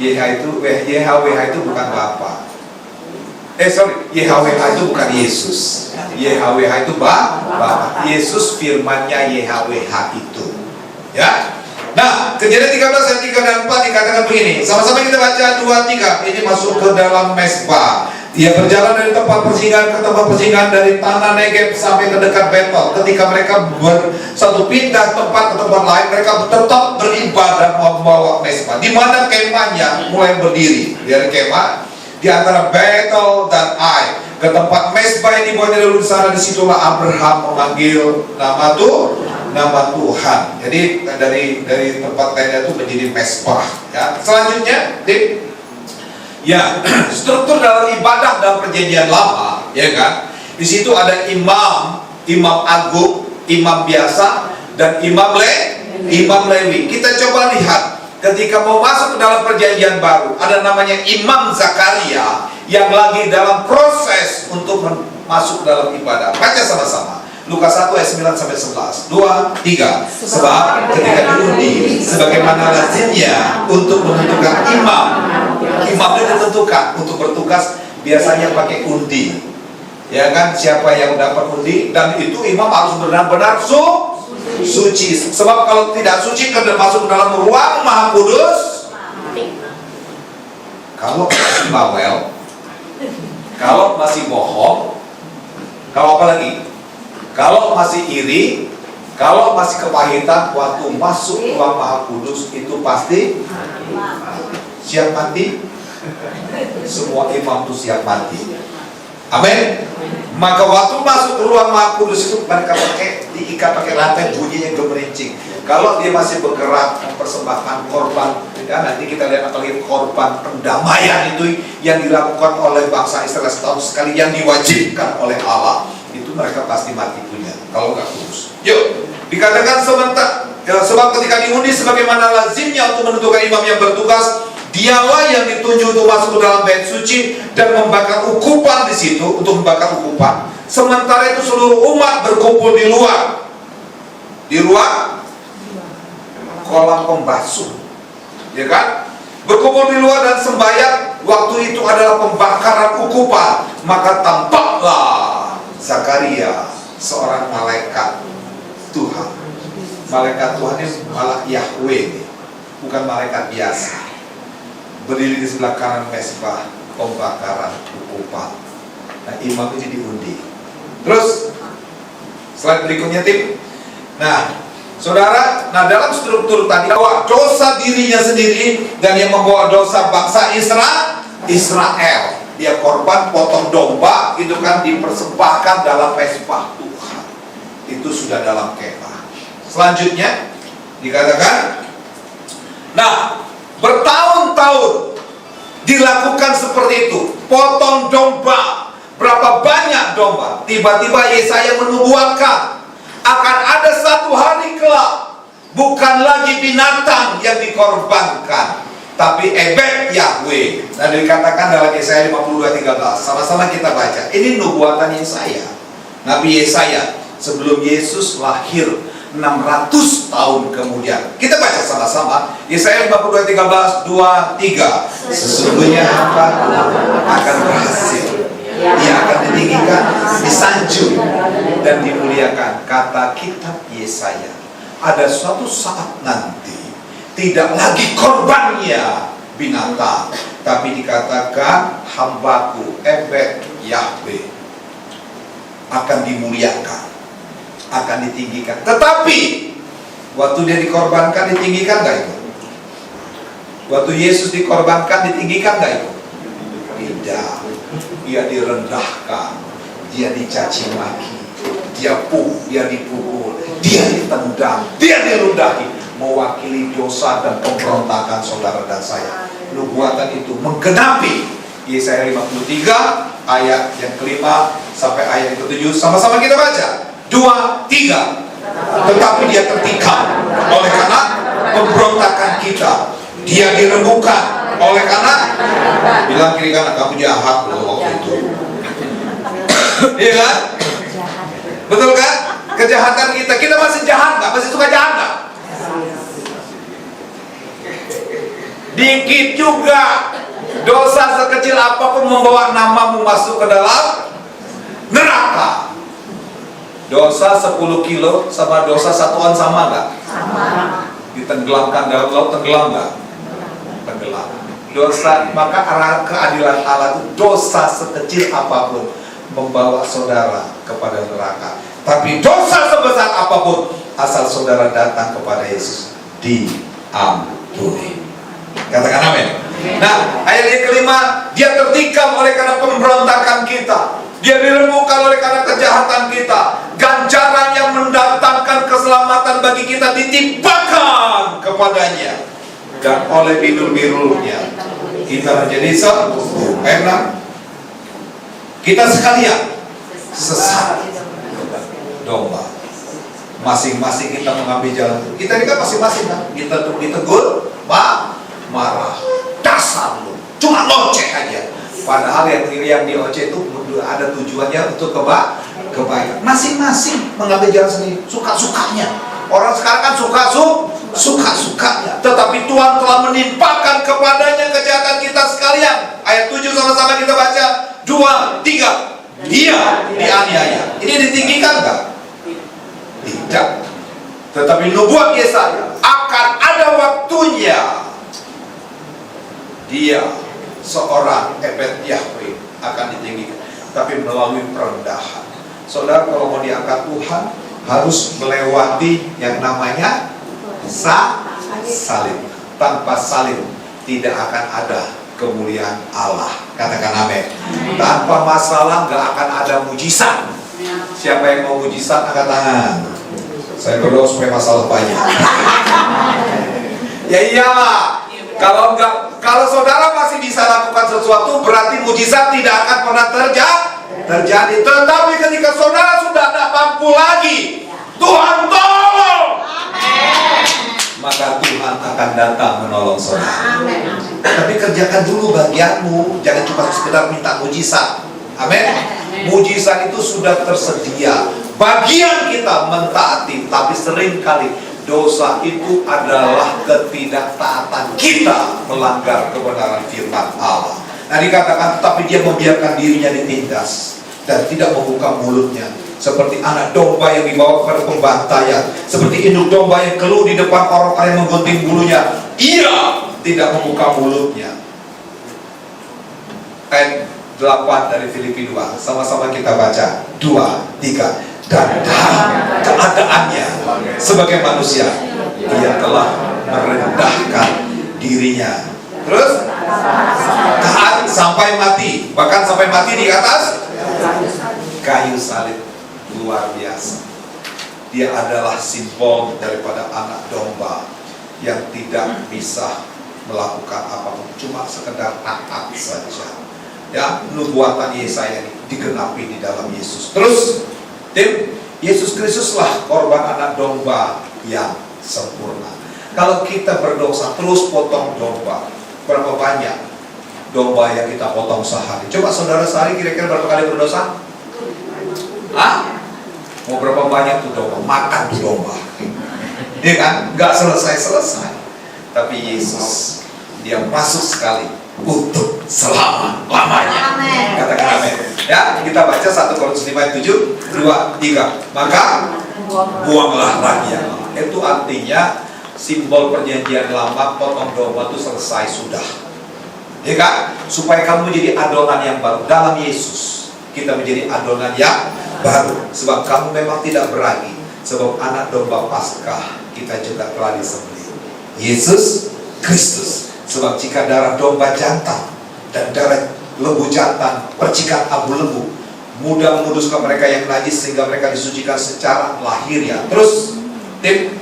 Speaker 2: YHWH itu bukan Bapak. YHWH itu bukan Yesus. YHWH itu Bapak. Yesus firmannya YHWH itu, ya. Nah, Kejadian 13 ayat 3 dan 4 dikatakan begini. Sama-sama kita baca 2, 3. Ini masuk ke dalam mesbah. Ia berjalan dari tempat persinggahan ke tempat persinggahan, dari tanah Negeb sampai ke dekat Betel. Ketika mereka satu pindah tempat ke tempat lain, mereka tetap beribadah membawa mesbah. Di mana kemahnya mulai berdiri. Dari kemah di antara Betel dan Ai ke tempat mesbah yang dibuatnya dulu di sana. Disitulah Abraham memanggil nama Tuhan. Jadi dari tempat tenda itu menjadi mesbah, ya. Selanjutnya, ya, struktur dalam ibadah dalam perjanjian lama, ya kan. Di situ ada imam agung, imam biasa, dan imam Lewi. Kita coba lihat ketika mau masuk ke dalam perjanjian baru, ada namanya Imam Zakaria yang lagi dalam proses untuk masuk dalam ibadah. Baca sama-sama. Lukas 1 ayat 9 sampai 11. 2, 3. Sebab ketika diundi sebagaimana lazimnya untuk menentukan imam itu ditentukan untuk bertugas, biasanya pakai undi, ya kan. Siapa yang dapat undi, dan itu imam harus benar-benar suci. Sebab kalau tidak suci kan masuk ke dalam ruang Maha Kudus. Kalau masih bawel, kalau masih bohong, kalau apa lagi? Kalau masih iri, kalau masih kepahitan, waktu masuk ruang Maha Kudus itu pasti siap mati. Semua imam itu siap mati. Amin. Maka waktu masuk ke ruang Maha Kudus itu mereka diikat pakai rantai, bunyinya gemerincing. Kalau dia masih bergerak mempersembahkan korban, ya, nanti kita lihat apalagi korban pendamaian itu yang dilakukan oleh bangsa Israel setahun sekali, yang diwajibkan oleh Allah, itu mereka pasti mati punya kalau nggak kudus. Yuk, dikatakan sebab ketika diundi sebagaimana lazimnya untuk menentukan imam yang bertugas, dialah yang ditunjuk untuk masuk ke dalam bait suci dan membakar ukupan di situ, untuk membakar ukupan. Sementara itu seluruh umat berkumpul di luar. di ruang kolam pembasuh, ya kan? Berkumpul di luar dan sembahyang. Waktu itu adalah pembakaran ukupan. Maka tampaklah Zakaria, seorang malaikat Tuhan. Malaikat Tuhan ini malah Yahweh, bukan malaikat biasa. Berdiri di sebelah kanan mesbah pembakaran ukupan. Nah, imam ini diundi. Terus slide berikutnya, tim. Nah, saudara, dalam struktur tadi bahwa dosa dirinya sendiri dan yang membawa dosa bangsa Israel. Dia korban potong domba, itu kan dipersembahkan dalam mesbah Tuhan. Itu sudah dalam kemah. Selanjutnya dikatakan, nah, bertahun-tahun dilakukan seperti itu, potong domba. Berapa banyak domba? Tiba-tiba Yesaya menubuatkan akan ada satu hari kelak, bukan lagi binatang yang dikorbankan, tapi ebed Yahweh. Nah, dikatakan dalam Yesaya 52:13. Sama-sama kita baca. Ini nubuatan Yesaya, Nabi Yesaya sebelum Yesus lahir 600 tahun kemudian. Kita baca sama-sama Yesaya 52:13, 2-3. Sesungguhnya hamba akan berhasil, ia akan ditinggikan, disanjung dan dimuliakan. Kata kitab Yesaya, ada suatu saat nanti tidak lagi korbannya binatang, tapi dikatakan hambaku ebed Yahweh akan dimuliakan, akan ditinggikan. Tetapi waktu dia dikorbankan, ditinggikan gak itu? Waktu Yesus dikorbankan, ditinggikan gak itu? Tidak. Dia direndahkan, dia dicaci maki, dia dipukul, dia ditendang, dia diludahi, mewakili dosa dan pemberontakan saudara dan saya. Nubuatan itu menggenapi. Yesaya 53 ayat yang kelima sampai ayat yang ke-7. Sama-sama kita baca. 2-3. Tetapi dia tertikam oleh karena pemberontakan kita, dia dirembukan oleh karena, bilang kiri kanan, kamu jahat loh waktu itu. Iya kan? Betul kan? Kejahatan kita masih jahat nggak? Masih suka jahat nggak? Dikit juga. Dosa sekecil apapun membawa namamu masuk ke dalam neraka. Dosa 10 kilo sama dosa 1 on sama nggak? Sama. Ditenggelamkan dalam laut, tenggelam nggak? Tenggelam. Dosa, maka arah keadilan Allah itu dosa sekecil apapun membawa saudara kepada neraka. Tapi dosa sebesar apapun asal saudara datang kepada Yesus diampuni. Katakan amin. Nah, ayat yang kelima, dia tertikam oleh karena pemberontakan kita, dia dirembukan oleh karena kejahatan kita. Ganjaran yang mendatangkan keselamatan bagi kita ditimpakan kepadanya, dan oleh bidul-bidulnya kita menjadi sembuh. Karena kita sekalian sesat domba. Masing-masing kita mengambil jalan. Kita ini kan masing-masing kan. Kita tuh ditegur, marah, dasar lu, cuma ngoceh aja. Padahal yang dioceh itu ada tujuannya untuk kebaikan. Masing-masing mengambil jalan sendiri, suka-sukanya. Orang sekarang kan suka-sukanya. Tetapi Tuhan telah menimpakan kepadanya kejahatan kita sekalian. Ayat 7 sama-sama kita baca. 2-3. Dia dianiaya. Ini ditinggikan enggak? Tidak. Tetapi nubuat Yesaya, akan ada waktunya dia seorang ebed Yahweh akan ditinggikan, tapi melalui perendahan. Saudara, kalau mau diangkat Tuhan harus melewati yang namanya salib. Tanpa salib tidak akan ada kemuliaan Allah. Katakan amin. Tanpa masalah nggak akan ada mujizat. Siapa yang mau mujizat angkat tangan. Saya berdoa supaya masalah banyak. Ya iyalah. Kalau saudara masih bisa lakukan sesuatu, berarti mujizat tidak akan pernah terjadi. Tetapi ketika saudara sudah tidak mampu lagi, Tuhan tolong, maka Tuhan akan datang menolong saudara. Tapi kerjakan dulu bagianmu, jangan cuma sekedar minta mujizat. Amin. Mujizat itu sudah tersedia. bagian kita mentaati, tapi seringkali dosa itu adalah ketidaktaatan kita melanggar kebenaran firman Allah. Nah dikatakan, tetapi dia membiarkan dirinya ditindas dan tidak membuka mulutnya, seperti anak domba yang dibawa kepada pembantaian, seperti induk domba yang keluh di depan orang-orang yang menggunting bulunya, ia tidak membuka mulutnya. Ayat 8 dari Filipi 2, sama-sama kita baca. 2, 3. Dan dalam keadaannya sebagai manusia, ia telah merendahkan dirinya. Terus taat sampai mati, bahkan sampai mati di atas kayu salib. Luar biasa. Dia adalah simbol daripada anak domba yang tidak bisa melakukan apapun, cuma sekedar taat saja. Ya, nubuatan Yesaya ini digenapi di dalam Yesus. Terus Yesus Kristuslah korban anak domba yang sempurna. Kalau kita berdosa terus potong domba, berapa banyak domba yang kita potong sehari? Coba saudara sehari kira-kira berapa kali berdosa? Mau berapa banyak tuh domba? Makan tuh domba, dia kan nggak selesai. Tapi Yesus, dia masuk sekali untuk selama-lamanya. Katakan amin. Ya, kita baca 1 Korintus 5 ayat 7, 2, 3. Maka buanglah lagi yang lama. Itu artinya simbol perjanjian lama, potong domba itu selesai sudah. Ya kan? Supaya kamu menjadi adonan yang baru dalam Yesus. Kita menjadi adonan yang baru. Sebab kamu memang tidak beragi. Sebab anak domba Paskah kita juga telah disembelih, Yesus Kristus. Sebab jika darah domba jantan dan darah lembu jantan, percikan abu lembu, mudah menguduskan mereka yang najis sehingga mereka disucikan secara lahiriah. Terus,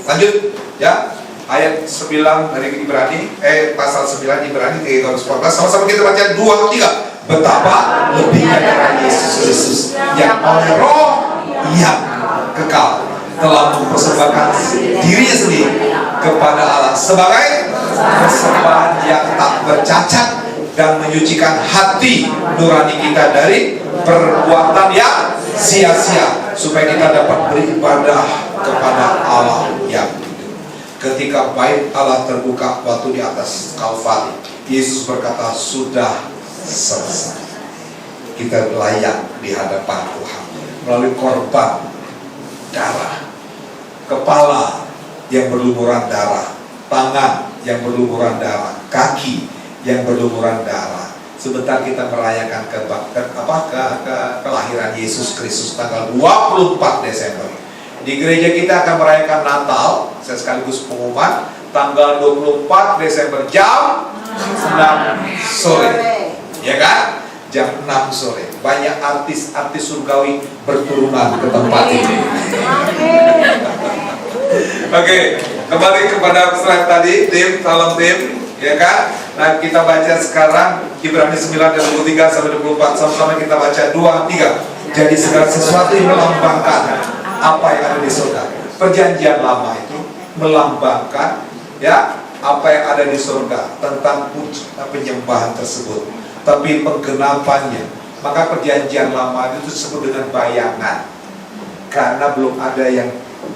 Speaker 2: lanjut ya. Ayat 9 dari Ibrani, pasal 9 Ibrani 3:14. Sama-sama kita baca 2, 3. Betapa lebihnya darah Yesus Kristus yang oleh Roh yang kekal telah mempersembahkan dirinya sendiri kepada Allah sebagai persembahan yang tak bercacat dan menyucikan hati nurani kita dari perbuatan yang sia-sia, supaya kita dapat beribadah kepada Allah yang hidup. Ketika bait Allah terbuka waktu di atas Kalvari, Yesus berkata, sudah selesai. Kita layak di hadapan Tuhan melalui korban darah, kepala yang berlumuran darah, tangan yang berlumuran darah, kaki yang berlumuran darah. Sebentar kita merayakan kelahiran Yesus Kristus tanggal 24 Desember. Di gereja kita akan merayakan Natal, saya sekaligus pengumuman, tanggal 24 Desember jam 6 sore. Ya kan? Jam 6 sore. Banyak artis-artis surgawi berturunan ke tempat ini. Oke, kembali kepada slide tadi, tim, salam tim. Ya kan? Nah kita baca sekarang Ibrani 9 dari 23 sampai 24. Sama-sama kita baca 2, 3. Jadi segala sesuatu yang melambangkan apa yang ada di surga. Perjanjian lama itu melambangkan ya apa yang ada di surga tentang penyembahan tersebut. Tapi penggenapannya, maka perjanjian lama itu disebut dengan bayangan karena belum ada yang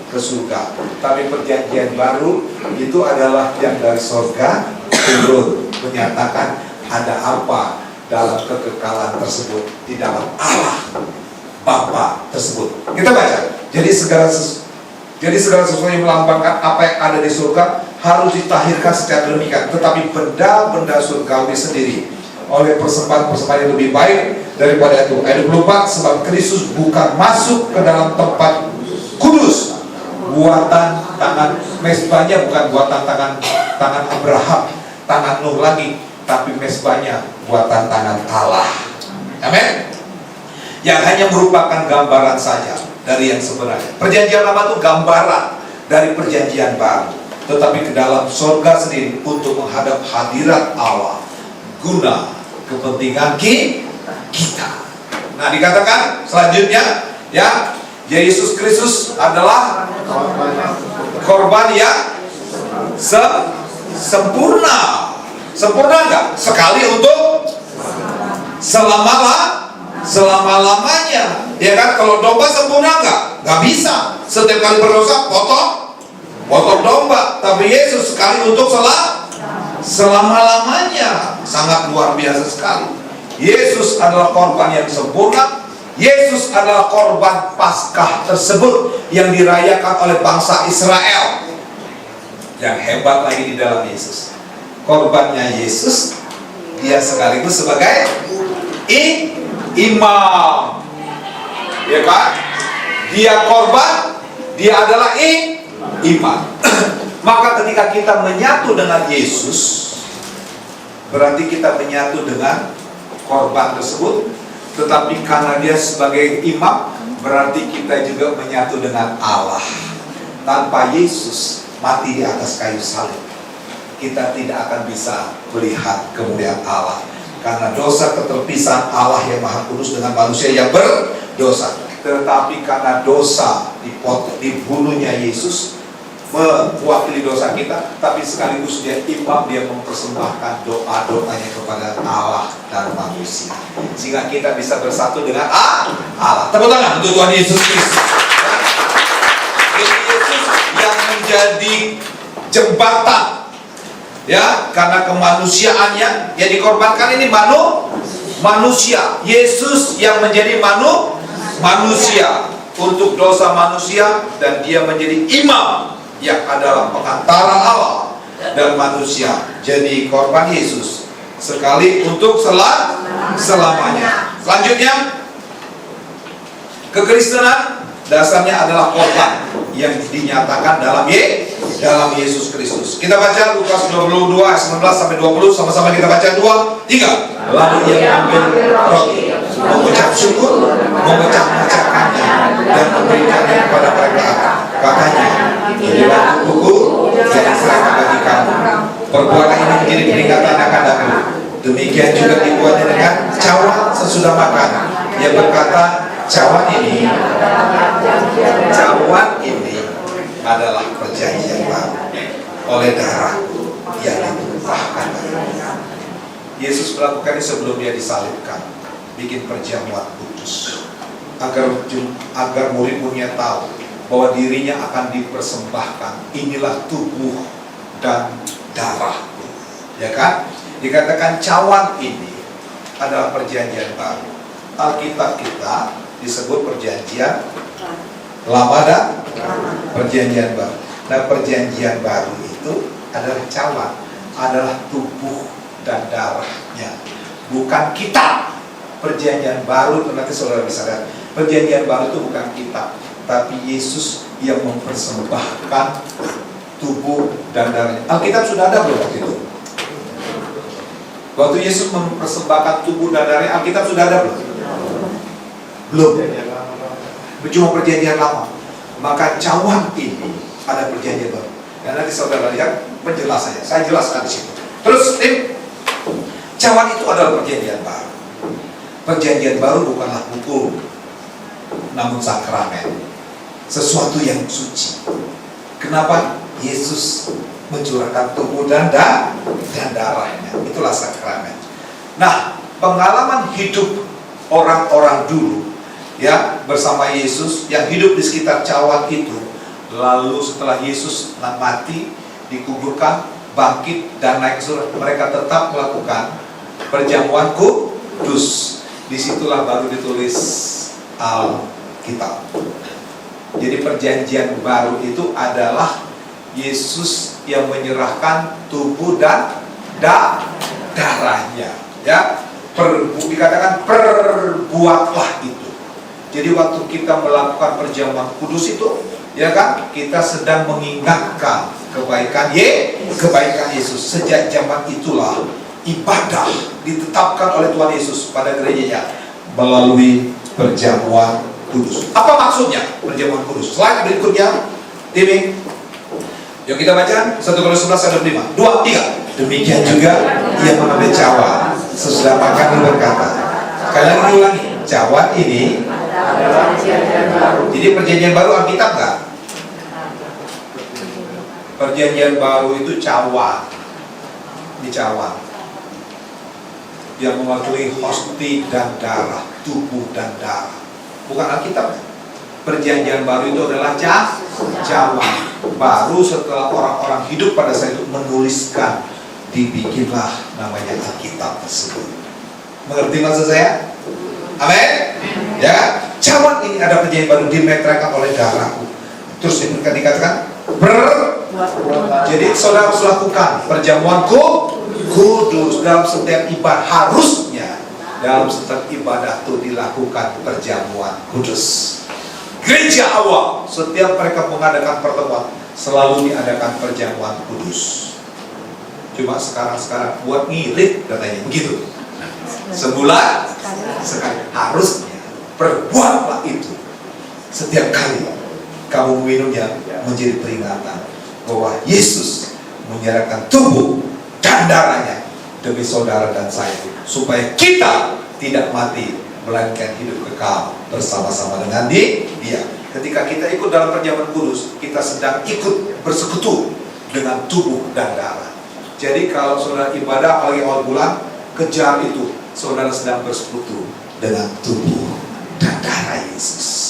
Speaker 2: ke surga. Tapi perjanjian baru itu adalah yang dari surga turun, menyatakan ada apa dalam kekekalan tersebut di dalam Allah Bapa tersebut. Kita baca. Jadi segala sesuatu yang melambangkan apa yang ada di surga harus ditahirkan secara demikian. Tetapi benda-benda surgawi sendiri oleh persembahan-persembahan yang lebih baik daripada itu. Ayat 24, sebab Kristus bukan masuk ke dalam tempat kudus buatan tangan, mezbahnya bukan buatan tangan Abraham, tangan Nuh lagi, tapi mezbahnya buatan tangan Allah. Amin. Yang hanya merupakan gambaran saja dari yang sebenarnya. Perjanjian lama itu gambaran dari perjanjian baru, tetapi ke dalam surga sendiri untuk menghadap hadirat Allah guna kepentingan kita. Nah dikatakan selanjutnya ya, Yesus Kristus adalah korban yang sempurna. Sempurna enggak? Sekali untuk selama-lamanya. Ya kan? Kalau domba sempurna enggak? nggak bisa. Setiap kali berdosa, potong domba. Tapi Yesus sekali untuk selama-lamanya. Sangat luar biasa sekali. Yesus adalah korban yang sempurna. Yesus adalah korban Paskah tersebut yang dirayakan oleh bangsa Israel. Yang hebat lagi di dalam Yesus, korbannya Yesus, dia sekaligus sebagai imam, ya kan? Dia korban, dia adalah imam. Maka ketika kita menyatu dengan Yesus, berarti kita menyatu dengan korban tersebut. Tetapi karena dia sebagai imam, berarti kita juga menyatu dengan Allah. Tanpa Yesus mati di atas kayu salib, kita tidak akan bisa melihat kemuliaan Allah. Karena dosa keterpisahan Allah yang Maha Kudus dengan manusia yang berdosa. Tetapi karena dosa dibunuhnya Yesus mewakili dosa kita, tapi sekaligus dia imam, dia mempersembahkan doa-doanya kepada Allah dan manusia, sehingga kita bisa bersatu dengan Allah. Tepuk tangan untuk Tuhan Yesus Kristus. Yesus yang menjadi jembatan, ya, karena kemanusiaannya yang dikorbankan ini manusia. Yesus yang menjadi manusia untuk dosa manusia, dan dia menjadi imam yang adalah pengantara Allah dan manusia. Jadi korban Yesus sekali untuk selamanya. Selanjutnya, kekristenan dasarnya adalah korban yang dinyatakan dalam Yesus Kristus. Kita baca Lukas 22 ayat 19 sampai 20, sama-sama kita baca 2, 3. Lalu ia mengambil roti, mengucap syukur, memecah-mecahkannya dan memberikannya kepada mereka. Katanya, inilah tubuhku yang diserahkan bagi kamu. Perbuatan ini menjadi peringatan akan aku. Demikian juga dibuatnya dengan cawan sesudah makan. Ia berkata, cawan ini adalah perjanjian baru oleh darahku yang ditumpahkan. Yesus melakukan ini sebelum dia disalibkan, bikin perjamuan kudus agar murid-muridnya tahu bahwa dirinya akan dipersembahkan. Inilah tubuh dan darahku, ya kan? Dikatakan cawan ini adalah perjanjian baru. Alkitab kita disebut perjanjian lama dan perjanjian baru. Nah, perjanjian baru itu adalah cawan, adalah tubuh dan darahnya, bukan kitab. Perjanjian baru itu nanti saudara bisa lihat. Perjanjian baru itu bukan kitab, tapi Yesus yang mempersembahkan tubuh dan darahnya. Alkitab sudah ada belum waktu itu? Waktu Yesus mempersembahkan tubuh dan darahnya, Alkitab sudah ada belum? Belum. Cuma perjanjian lama. Maka cawan ini ada perjanjian baru. Dan nanti saudara lihat penjelasannya. Saya jelaskan di situ. Terus, cawan itu adalah perjanjian baru. Perjanjian baru bukanlah hukum, namun sakramen. Sesuatu yang suci. Kenapa? Yesus mencurahkan tubuh dan darahnya. Itulah sakramen. Nah, pengalaman hidup orang-orang dulu, ya, bersama Yesus yang hidup di sekitar cawan itu, lalu setelah Yesus mati, dikuburkan, bangkit dan naik ke surga, mereka tetap melakukan perjamuan kudus. Disitulah baru ditulis Alkitab. Jadi perjanjian baru itu adalah Yesus yang menyerahkan tubuh dan darahnya, ya. Dikatakan perbuatlah itu. Jadi waktu kita melakukan perjamuan kudus itu, ya kan, kita sedang mengingatkan kebaikan Yesus. Sejak zaman itulah ibadah ditetapkan oleh Tuhan Yesus pada gerejanya melalui perjamuan kudus. Apa maksudnya perjamuan kudus? Slide berikutnya, ini. Yuk kita baca 1 Korintus 11 ayat 5. 2, 3. Demikian juga ia mengambil cawan sesudah makan dan berkata. Sekali lagi diulangi, cawan ini jadi perjanjian baru Alkitab enggak? Perjanjian baru itu cawan. Di cawan yang mewakili hosti dan darah, tubuh dan darah. Bukan Alkitab. Perjanjian baru itu adalah zaman baru setelah orang-orang hidup pada saat itu menuliskan, dibikinlah namanya Alkitab tersebut. Mengerti maksud saya? Amin. Ya, zaman ini ada perjanjian baru dimeteraikan oleh darahku. Terus dikatakan jadi saudara harus lakukan perjamuanku kudus dalam setiap ibadah. Harusnya dalam setiap ibadah itu dilakukan perjamuan kudus. Gereja awal setiap mereka mengadakan pertemuan selalu diadakan perjamuan kudus. Cuma sekarang buat ngirit katanya begitu. Sebulan sekali. Harusnya perbuatlah itu setiap kali kamu minumnya, menjadi peringatan bahwa Yesus menyerahkan tubuh dan darahnya demi saudara dan saya, supaya kita tidak mati melainkan hidup kekal bersama-sama dengan Dia. Ketika kita ikut dalam perjamuan kudus, kita sedang ikut bersekutu dengan tubuh dan darah. Jadi kalau saudara ibadah apalagi awal bulan, kejar itu, saudara sedang bersekutu dengan tubuh dan darah Yesus.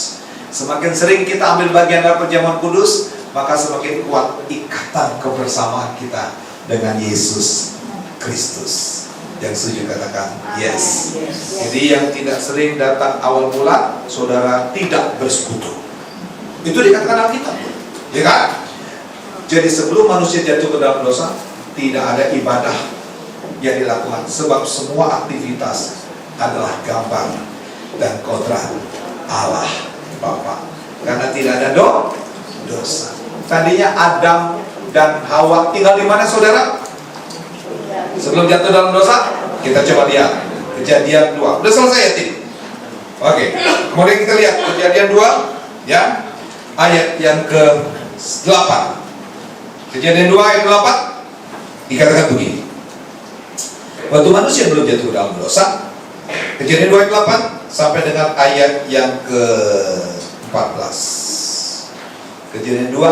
Speaker 2: Semakin sering kita ambil bagian dalam perjamuan kudus, maka semakin kuat ikatan kebersamaan kita dengan Yesus Kristus. Yang setuju katakan yes. Jadi yang tidak sering datang awal bulan, saudara tidak bersekutu. Itu dikatakan Alkitab, ya kan? Jadi sebelum manusia jatuh ke dalam dosa, tidak ada ibadah yang dilakukan, sebab semua aktivitas adalah gambar dan kodrat Allah Bapa. Karena tidak ada dosa. Tadinya Adam dan Hawa tinggal di mana, saudara? Sebelum jatuh dalam dosa, kita coba lihat Kejadian 2. Udah selesai ya, Tim? Oke. Kemudian kita lihat Kejadian 2, ya, ayat yang ke-8. Kejadian 2 ayat 8 dikatakan begini. Waktu manusia belum jatuh dalam dosa, Kejadian 2 ayat 8 sampai dengan ayat yang ke-14. Kejadian 2.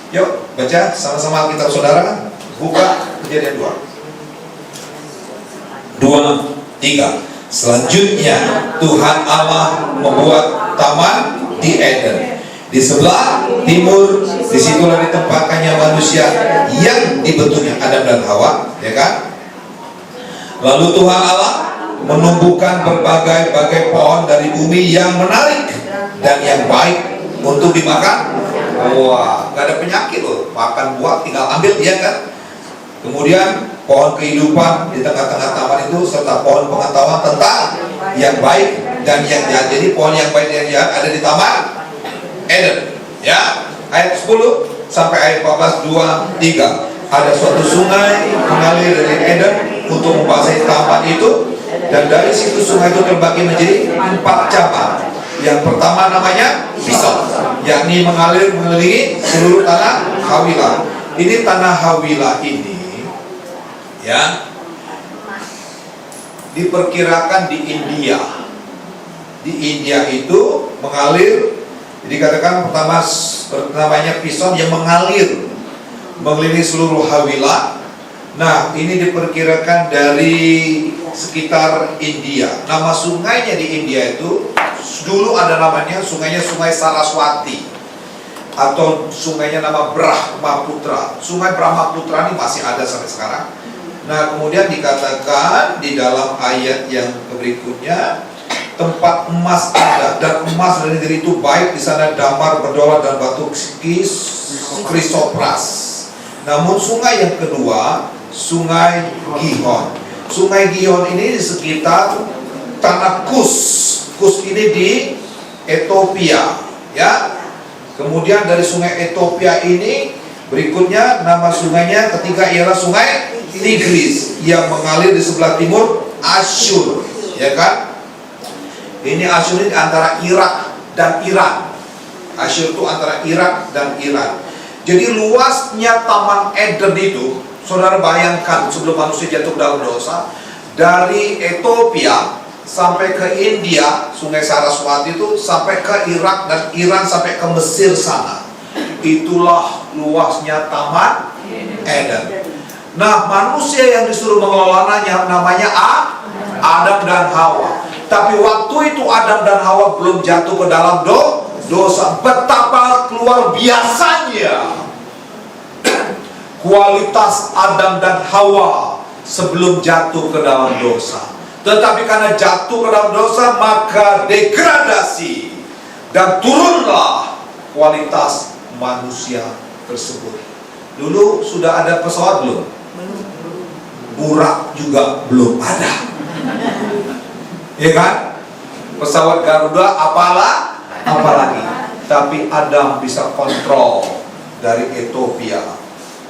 Speaker 2: Yuk baca sama-sama Alkitab saudara. Buka Kejadian 2. 3. Selanjutnya Tuhan Allah membuat taman di Eden. Di sebelah timur, disitulah ditempatkannya manusia yang dibentuknya Adam dan Hawa, ya kan? Lalu Tuhan Allah menumbuhkan berbagai-bagai pohon dari bumi yang menarik dan yang baik untuk dimakan. Wah, gak ada penyakit loh, makan buah tinggal ambil, ya kan? Kemudian pohon kehidupan di tengah-tengah taman itu, serta pohon pengetahuan tentang yang baik dan yang jahat. Jadi pohon yang baik dan yang jahat ada di taman Eden, ya. Ayat 10 sampai ayat 14, 2, 3. Ada suatu sungai mengalir dari Eden untuk membasahi taman itu, dan dari situ sungai itu terbagi menjadi 4 cabang. Yang pertama namanya Pison, yakni mengalir mengelilingi seluruh tanah Hawilah. Ini tanah Hawilah ini, ya, diperkirakan di India. Di India itu mengalir, dikatakan pertama namanya Pison yang mengalir mengelilingi seluruh Hawilah. Nah, ini diperkirakan dari sekitar India. Nama sungainya di India itu dulu ada namanya sungainya Sungai Saraswati, atau sungainya nama Brahmaputra. Sungai Brahmaputra ini masih ada sampai sekarang. Nah, kemudian dikatakan di dalam ayat yang berikutnya, tempat emas ada, dan emas dari negeri itu baik, di sana damar, berdolar, dan batu krisopras. Namun sungai yang kedua, Sungai Gihon. Sungai Gihon ini di sekitar tanah Kus. Kus ini di Ethiopia, ya. Kemudian dari sungai Ethiopia ini berikutnya nama sungainya ketiga ialah Sungai Tigris yang mengalir di sebelah timur Asyur, ya kan? Ini Asyur ini antara Irak dan Iran. Asyur itu antara Irak dan Iran. Jadi luasnya Taman Eden itu, saudara bayangkan sebelum manusia jatuh dalam dosa, dari Ethiopia sampai ke India, Sungai Saraswati itu sampai ke Irak, dan Iran sampai ke Mesir sana. Itulah luasnya Taman Eden. Nah, manusia yang disuruh mengelolanya namanya Adam dan Hawa. Tapi waktu itu Adam dan Hawa belum jatuh ke dalam dosa. Betapa luar biasanya kualitas Adam dan Hawa sebelum jatuh ke dalam dosa. Tetapi karena jatuh ke dalam dosa, maka degradasi dan turunlah kualitas manusia tersebut. Dulu sudah ada pesawat belum? Burak juga belum ada. Ya kan? Pesawat Garuda apalagi. Tapi Adam bisa kontrol dari Ethiopia,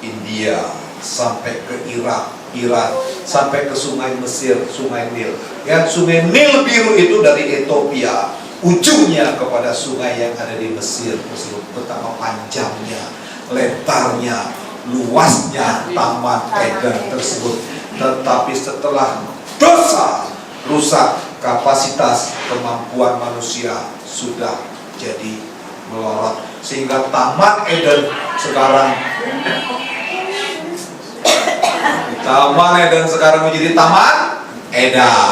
Speaker 2: India, sampai ke Irak, Iran, sampai ke sungai Mesir, sungai Nil. Ya, sungai Nil biru itu dari Ethiopia, ujungnya kepada sungai yang ada di Mesir tersebut. Betapa panjangnya, lebarnya, luasnya Taman Eden tersebut. Tetapi setelah dosa rusak, kapasitas kemampuan manusia sudah jadi melorot, sehingga Taman Eden sekarang menjadi Taman Edan.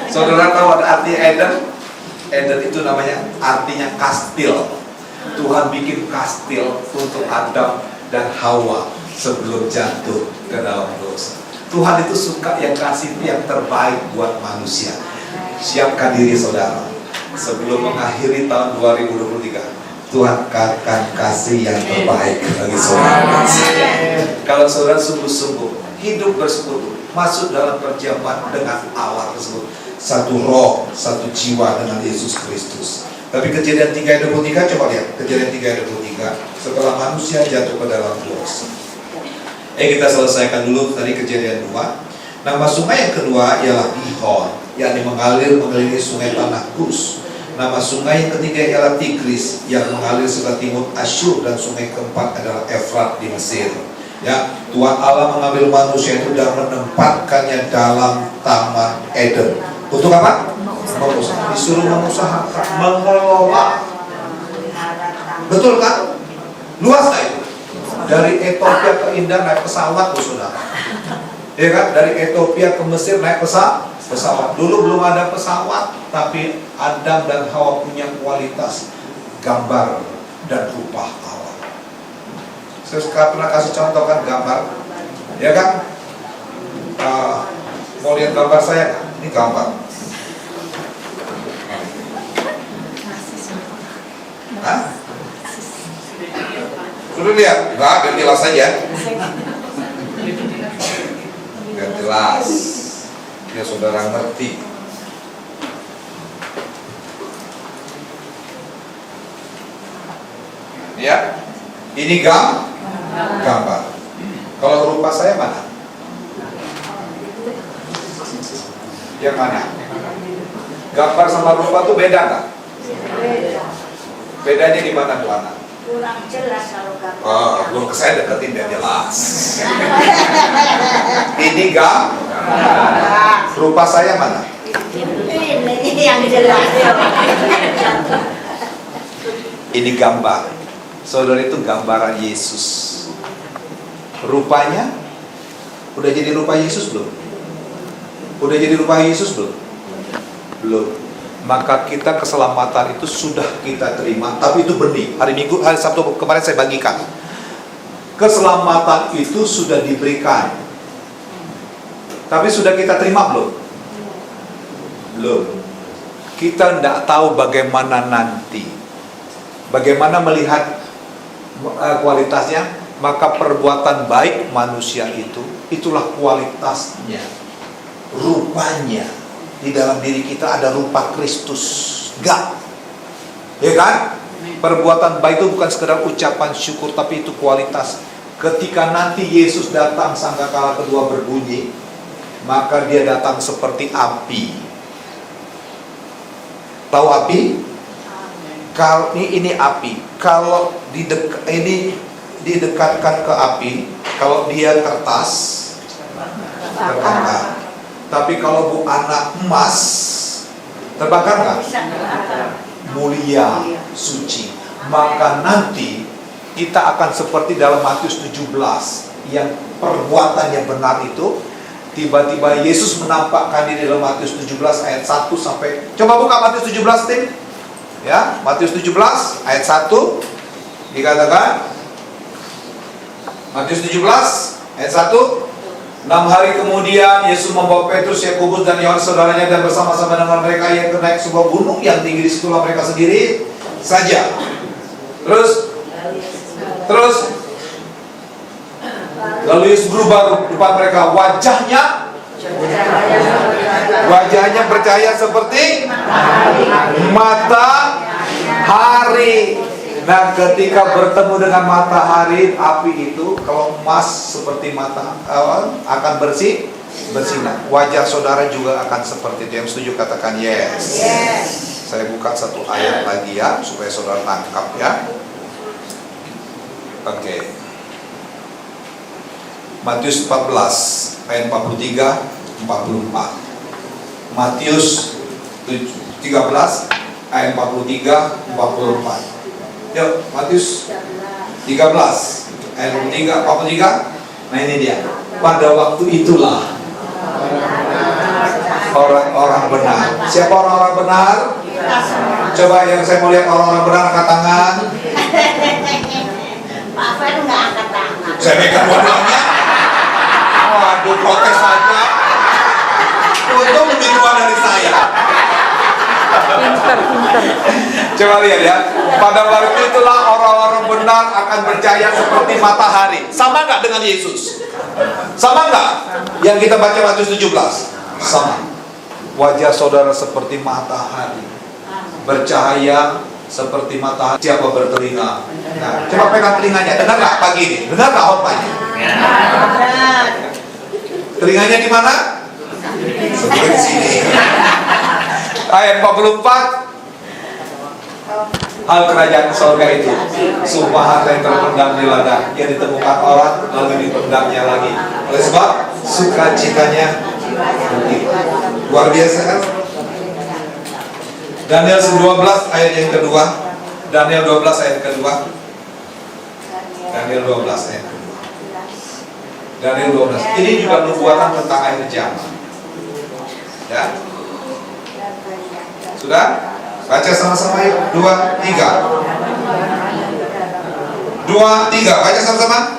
Speaker 2: Saudara tahu ada arti Eden? Eden itu namanya, artinya kastil. Tuhan bikin kastil untuk Adam dan Hawa sebelum jatuh ke dalam dosa. Tuhan itu suka yang kasih yang terbaik buat manusia. Siapkan diri saudara, sebelum mengakhiri tahun 2023, Tuhan akan kasih yang terbaik bagi saudara. Kalau saudara sungguh-sungguh hidup bersekutu, masuk dalam perjamuan dengan Allah tersebut, satu roh, satu jiwa dengan Yesus Kristus. Tapi Kejadian 3 ayat 23, coba lihat Kejadian 3 ayat 23, setelah manusia jatuh ke dalam dosa. Kita selesaikan dulu tadi Kejadian 2. Nama sungai yang kedua ialah Gihon, yakni mengalir mengelilingi sungai tanah Kus. Nama sungai yang ketiga ialah Tigris, yang mengalir sebelah timur Asyur, dan sungai keempat adalah Efrat di Mesir. Ya, Tuhan Allah mengambil manusia itu dan menempatkannya dalam Taman Eden. Untuk apa? Mengusahakan. Disuruh mengusahakan, mengelola. Betul kan? Luas gak itu? Dari Ethiopia ke India naik pesawat, saudara. Ya kan? Dari Ethiopia ke Mesir naik pesawat. Dulu belum ada pesawat, tapi Adam dan Hawa punya kualitas gambar dan rupa Allah. Saya pernah kasih contoh kan gambar, ya kan? Mau lihat gambar saya? Ini gambar. Hah? Sudah lihat? Enggak, biar jelas saja. Biar jelas. Ya saudara ngerti. Ya, ini gambar. Kalau rupa saya mana? Yang mana? Gambar sama rupa tuh beda nggak? Bedanya di mana tuh anak?
Speaker 3: Kurang jelas kalau gambar.
Speaker 2: Belum ke saya deketin biar jelas. Ini gambar. Rupa saya mana?
Speaker 3: Ini yang jelas.
Speaker 2: Ini gambar. Saudara, itu gambaran Yesus. Rupanya udah jadi rupa Yesus belum? Udah jadi rupa Yesus belum? Belum. Maka kita keselamatan itu sudah kita terima, tapi itu benih. Hari Sabtu kemarin saya bagikan. Keselamatan itu sudah diberikan, tapi sudah kita terima belum? Belum. Kita tidak tahu bagaimana nanti, bagaimana melihat kualitasnya. Maka perbuatan baik manusia itu, itulah kualitasnya, rupanya. Di dalam diri kita ada rupa Kristus. Enggak, ya kan? Perbuatan baik itu bukan sekedar ucapan syukur, tapi itu kualitas. Ketika nanti Yesus datang sangkakala kedua berbunyi, maka dia datang seperti api. Tahu api? Kalau ini api, kalau didekatkan ke api, kalau dia kertas terbakar. Tapi kalau bu anak emas terbakar nggak? Mulia, suci. Maka nanti kita akan seperti dalam Matius 17, yang perbuatan yang benar itu tiba-tiba Yesus menampakkan diri dalam Matius 17 ayat 1 sampai, coba buka Matius 17 tim. Ya, Matius 17 ayat 1 dikatakan, Matius 17 ayat 1, 6 hari kemudian Yesus membawa Petrus, Yakobus dan Yohanes saudaranya dan bersama-sama dengan mereka ia naik sebuah gunung yang tinggi, di situlah mereka sendiri saja. Terus lalu Yesus berubah depan mereka, wajahnya bercahaya seperti matahari. Nah, ketika bertemu dengan matahari, api itu kalau emas seperti akan bersinar. Wajah saudara juga akan seperti itu. Yang setuju katakan yes. Saya buka satu ayat lagi ya, supaya saudara tangkap ya. Oke. Matius 14 ayat 43 44. Matius 13 ayat 43 44. Yuk, Matius 13 ayat 43. Nah ini dia. Pada waktu itulah orang-orang benar. Siapa orang-orang benar? Coba yang saya mau lihat orang-orang benar angkat tangan.
Speaker 3: Pak Fer nggak angkat tangan.
Speaker 2: Saya pegang dua-duanya. Waduh, protes saja. Untung lebih tua dari saya.
Speaker 4: Pinter.
Speaker 2: Coba lihat ya. Pada waktu itulah orang-orang benar akan bercahaya seperti matahari. Sama nggak dengan Yesus? Sama nggak? Yang kita baca Matius 17? Sama. Wajah saudara seperti matahari, bercahaya seperti matahari. Siapa bertelinga? Nah, coba pegang telinganya. Dengar nggak pagi ini? Dengar nggak khotbahnya? Telinganya di mana? Seperti di sini. Ayat 44. Hal kerajaan surga itu sumpah harta yang terpendam di ladang, yang ditemukan orang lalu dipendamnya lagi. Oleh sebab sukacitanya luar biasa kan? Daniel 12 ayat yang kedua. Daniel 12 ayat kedua. Daniel 12 ayat kedua. Daniel 12. Ini juga nubuatan tentang akhir zaman. Ya. Sudah? Baca sama-sama yuk. 2, 3. 2, 3. Baca sama-sama.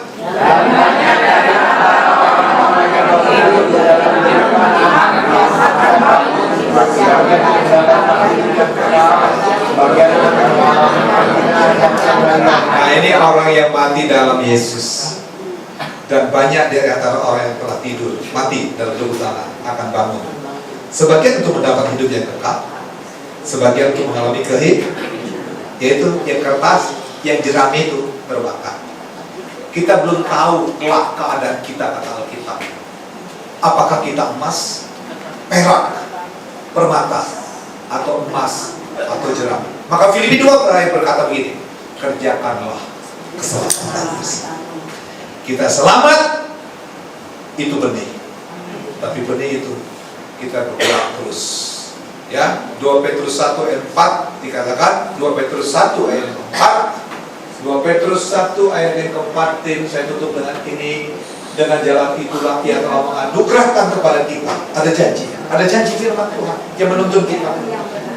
Speaker 2: Nah, ini orang yang mati dalam Yesus. Dan banyak dari antara orang yang telah tidur, mati dalam tubuh tanah, akan bangun. Sebagian untuk mendapat hidup yang kekal, sebagian untuk mengalami yaitu yang kertas, yang jerami itu berbakar. Kita belum tahu kelak keadaan kita, kata Alkitab. Apakah kita emas, perak, permata, atau emas, atau jerami. Maka Filipi 2 berkata begini, kerjakanlah keselamatan bersih. Kita selamat, itu benih. Tapi benih itu kita bergerak terus. Ya, 2 Petrus 1 ayat 4 dikatakan, 2 Petrus 1 ayat 4, 2 Petrus 1 ayat yang keempat, tim saya tutup dengan ini, dengan jalan itulah ia telah menganugerahkan kepada kita. Ada janji firman Tuhan yang menuntun kita,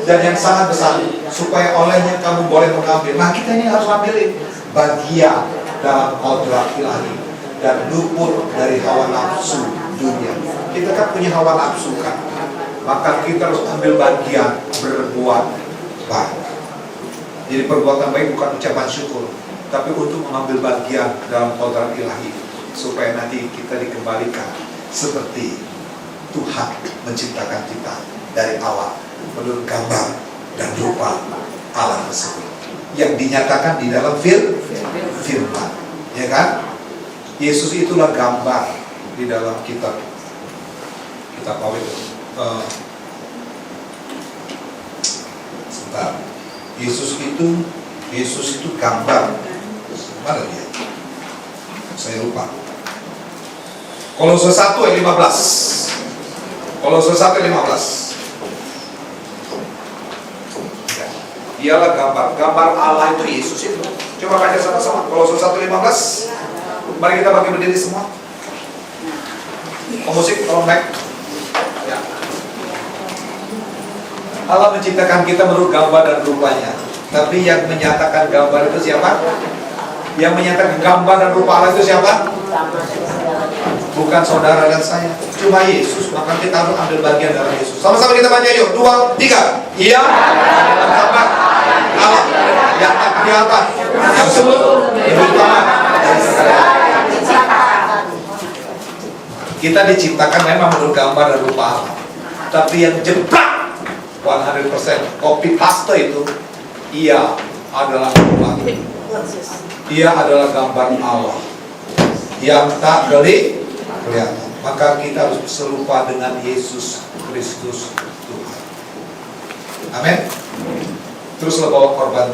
Speaker 2: dan yang sangat besar, supaya olehnya kamu boleh mengambil. Nah, kita ini harus ambilin bagian dalam kodrat ilahi dan luput dari hawa nafsu dunia. Kita kan punya hawa nafsu kan, maka kita harus ambil bagian berbuat baik. Jadi perbuatan baik bukan ucapan syukur, tapi untuk mengambil bagian dalam kodrat ilahi, supaya nanti kita dikembalikan seperti Tuhan menciptakan kita dari awal menurut gambar dan rupa Allah tersebut yang dinyatakan di dalam firman, ya kan? Yesus itulah gambar di dalam kitab apa itu? Sebentar. Yesus itu gambar. Mana dia? Saya lupa. Kolose 1 ayat 15. Kolose 1 ayat 15. Dialah gambar Allah itu Yesus itu. Coba baca sama-sama. Kolose 1 ayat 15. Mari kita bagi berdiri semua. Musik, tolong mic. Ya. Allah menciptakan kita menurut gambar dan rupanya. Tapi yang menyatakan gambar itu siapa? Yang menyatakan gambar dan rupa Allah itu siapa? Bukan saudara dan saya, cuma Yesus. Maka kita harus ambil bagian dalam Yesus. Sama-sama kita baca yuk, 2, 3. Ia gambar Allah yang di atas, yang sebelum lebih utama dari segala. Kita diciptakan memang menurut gambar dan rupa Allah. Tapi yang jeblak 100% copy paste itu, ia adalah rupa. Ia adalah gambar Allah yang tak kelihatan. Maka kita harus serupa dengan Yesus Kristus Tuhan. Amin. Teruslah bawa korban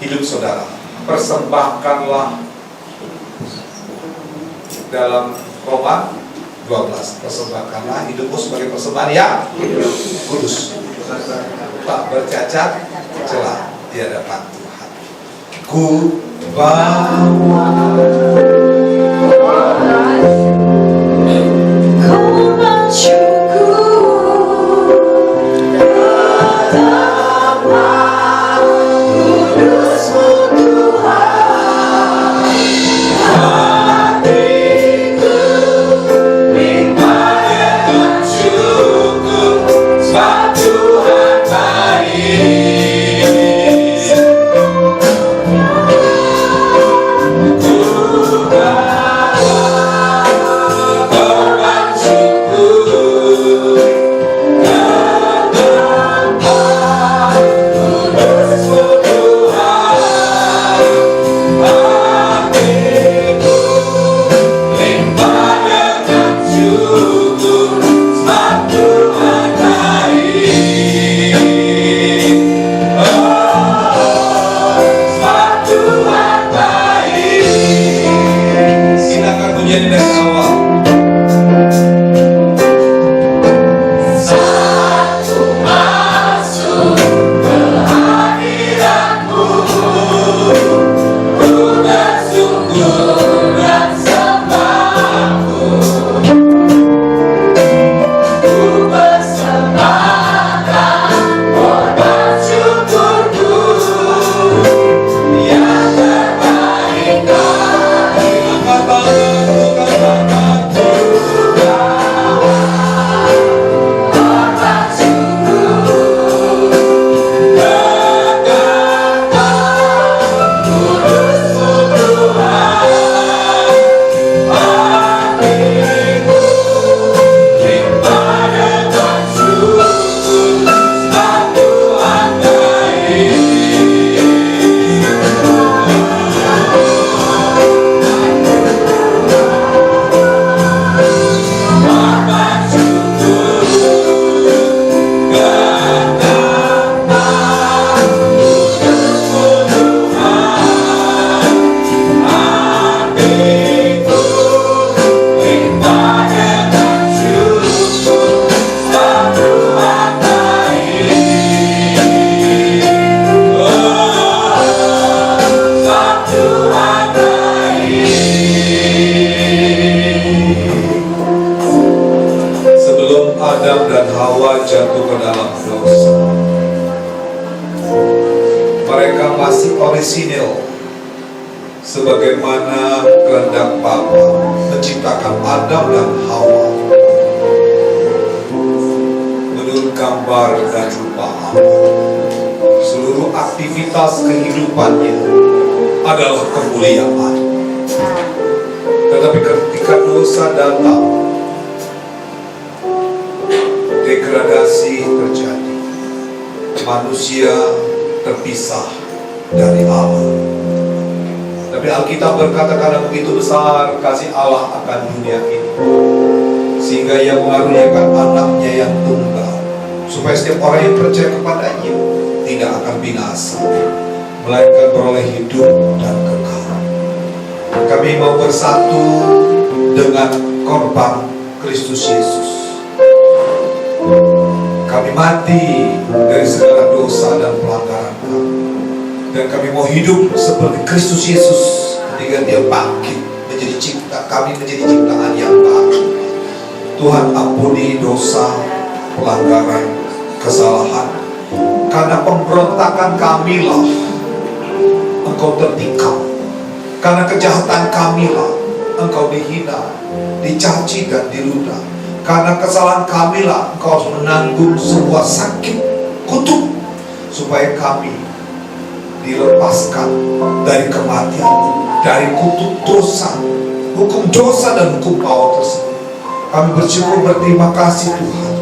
Speaker 2: hidup saudara. Persembahkanlah dalam Roma 12. Persembahkanlah hidupmu sebagai persembahan yang kudus, tak bercacat celah di hadapan Tuhan. Ku bawa jatuh ke dalam dosa, mereka masih orisinil sebagaimana kehendak Bapa menciptakan Adam dan Hawa menurut gambar dan rupa Allah. Seluruh aktivitas kehidupannya adalah kemuliaan. Tetapi ketika dosa datang, degradasi terjadi. Manusia terpisah dari Allah. Tapi Alkitab berkata karena begitu besar kasih Allah akan dunia ini, sehingga Ia mengaruniakan anaknya yang tunggal, supaya setiap orang yang percaya kepadanya tidak akan binasa, melainkan beroleh hidup dan kekal. Kami mau bersatu dengan korban Kristus Yesus. Kami mati dari segala dosa dan pelanggaran kami, dan kami mau hidup seperti Kristus Yesus ketika Dia bangkit menjadi kami menjadi ciptaan yang baru. Tuhan ampuni dosa, pelanggaran, kesalahan. Karena pemberontakan kamilah Engkau tertikam. Karena kejahatan kamilah Engkau dihina, dicaci dan diludah. Karena kesalahan kamilah Engkau harus menanggung semua sakit, kutuk, supaya kami dilepaskan dari kematian, dari kutuk dosa, hukum dosa dan hukum maut tersebut. Kami bersyukur, berterima kasih Tuhan.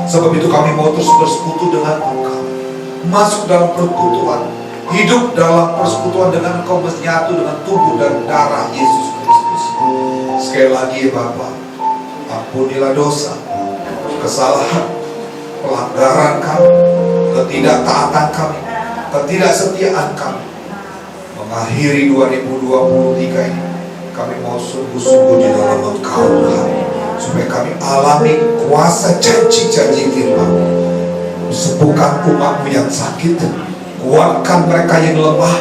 Speaker 2: Sebab itu kami mau terus bersekutu dengan Engkau, masuk dalam persekutuan, hidup dalam persekutuan dengan Engkau, menyatu dengan tubuh dan darah Yesus Kristus. Sekali lagi Bapa, ampunilah dosa, kesalahan, pelanggaran kami, ketidaktaatan kami, ketidaksetiaan kami. Mengakhiri 2023 ini, kami mau sungguh-sungguh di dalam Engkau Tuhan, supaya kami alami kuasa janji-janji firman. Sembuhkan umat-Mu yang sakit, kuatkan mereka yang lemah,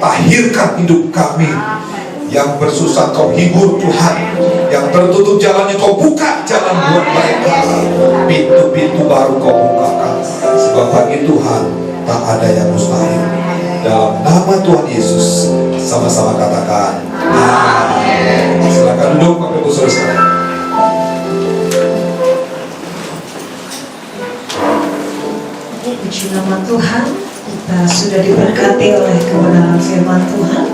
Speaker 2: tahirkan hidup kami. Yang bersusah Kau hibur Tuhan, yang tertutup jalannya Kau buka jalan buat mereka, pintu-pintu baru Kau bukakan. Sebab bagi Tuhan tak ada yang mustahil. Dalam nama Tuhan Yesus, sama-sama katakan amin. Silakan duduk Bapak Ibu Saudara sekalian.
Speaker 1: Puji nama Tuhan, kita sudah diberkati oleh kebenaran firman Tuhan.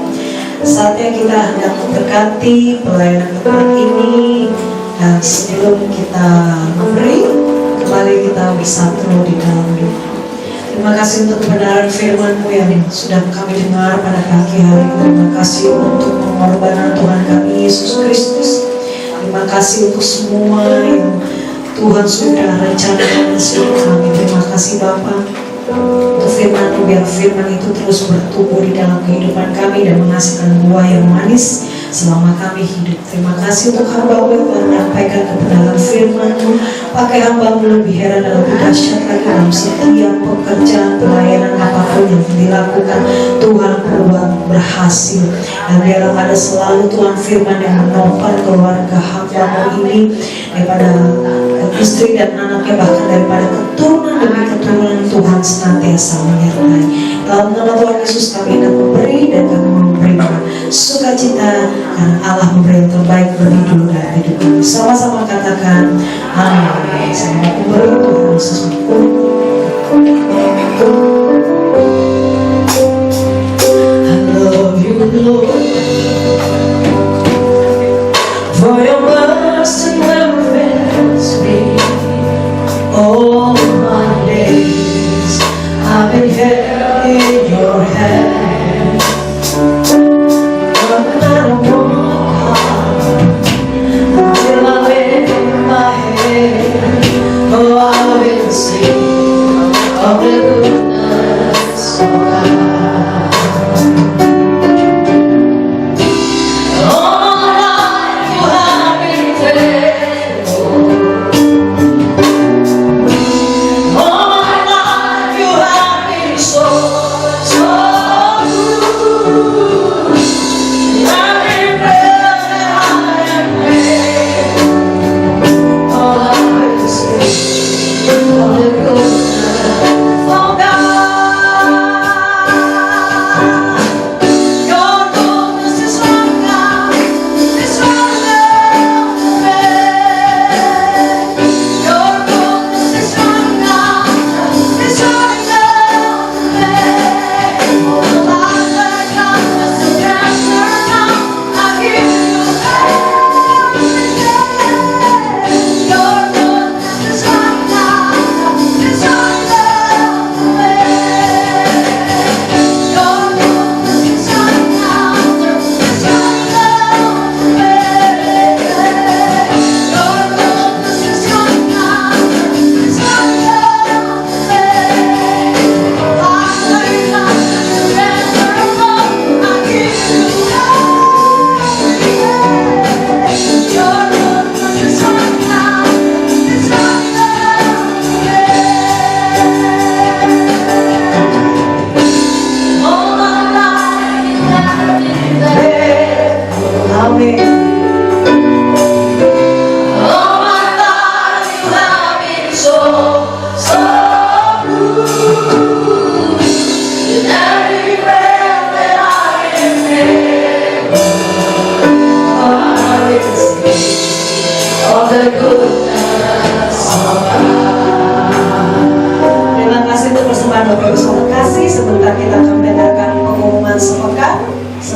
Speaker 1: Saatnya kita hendak memberkati pelayanan tempat ini. Dan sebelum kita memberi, kembali kita bersatu di dalam doa. Terima kasih untuk kebenaran firman-Mu yang sudah kami dengar pada pagi hari ini. Terima kasih untuk pengorbanan Tuhan kami Yesus Kristus. Terima kasih untuk semua yang Tuhan sudah rencanakan hidup kami. Terima kasih Bapa untuk firman-Mu, biar firman itu terus bertumbuh di dalam kehidupan kami dan menghasilkan buah yang manis selama kami hidup. Terima kasih untuk hamba-Mu yang telah menyampaikan kebenaran firman-Mu. Pakai hamba-Mu lebih heran dan lebih dahsyat lagi dalam setiap pekerjaan pelayanan apapun yang dilakukan. Tuhan berbuat berhasil, dan biarlah ada selalu Tuhan firman yang menopang keluarga hamba-Mu ini, daripada istri dan anaknya, bahkan daripada keturunan demi keturunan. Tuhan senantiasa menyertai. Dalam nama Tuhan Yesus kami hendak memberi, dan kami memberikan sukacita karena Allah memberi yang terbaik lebih dulu dalam hidup kami. Sama-sama katakan amin. Saya mau memberi Tuhan Yesus. I love you Lord, for your mercy never fails me. All my days I've been held in your hand. No matter what, until I lift my head, oh, I will sing of the goodness of God.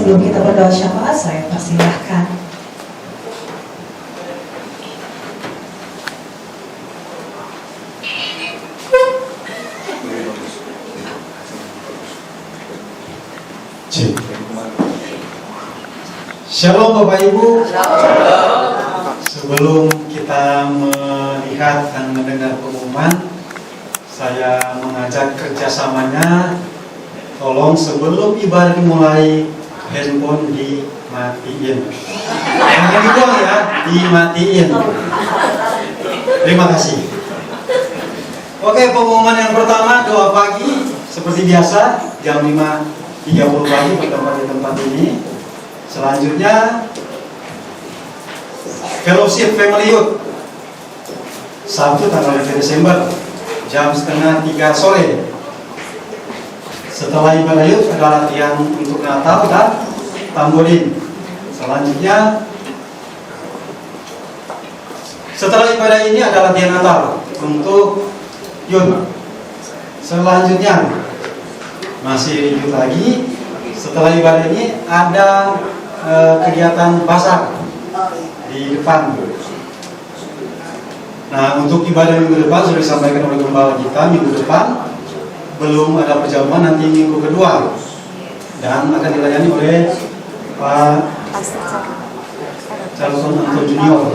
Speaker 1: sebelum kita berdoa syafaat, saya persilahkan.
Speaker 4: Shalom Bapak Ibu. Sebelum kita melihat dan mendengar pengumuman, saya mengajak kerjasamanya. Tolong sebelum ibadah dimulai, handphone dimatiin. Jangan dibuang ya, dimatiin. Terima kasih. Oke, pengumuman yang pertama, doa pagi seperti biasa jam 5.30 pagi bertempat di tempat ini. Selanjutnya Fellowship Family Youth Sabtu tanggal 5 Desember jam 2:30 sore. Setelah ibadah youth ada latihan untuk Natal dan tamborin. Selanjutnya setelah ibadah ini ada latihan Natal untuk youth. Selanjutnya masih youth lagi. Setelah ibadah ini ada kegiatan pasar di depan. Nah, untuk ibadah minggu depan sudah disampaikan oleh gembala kita. Minggu depan belum ada perjamuan, nanti minggu kedua, dan akan dilayani oleh Pak Charlton Anton Junior.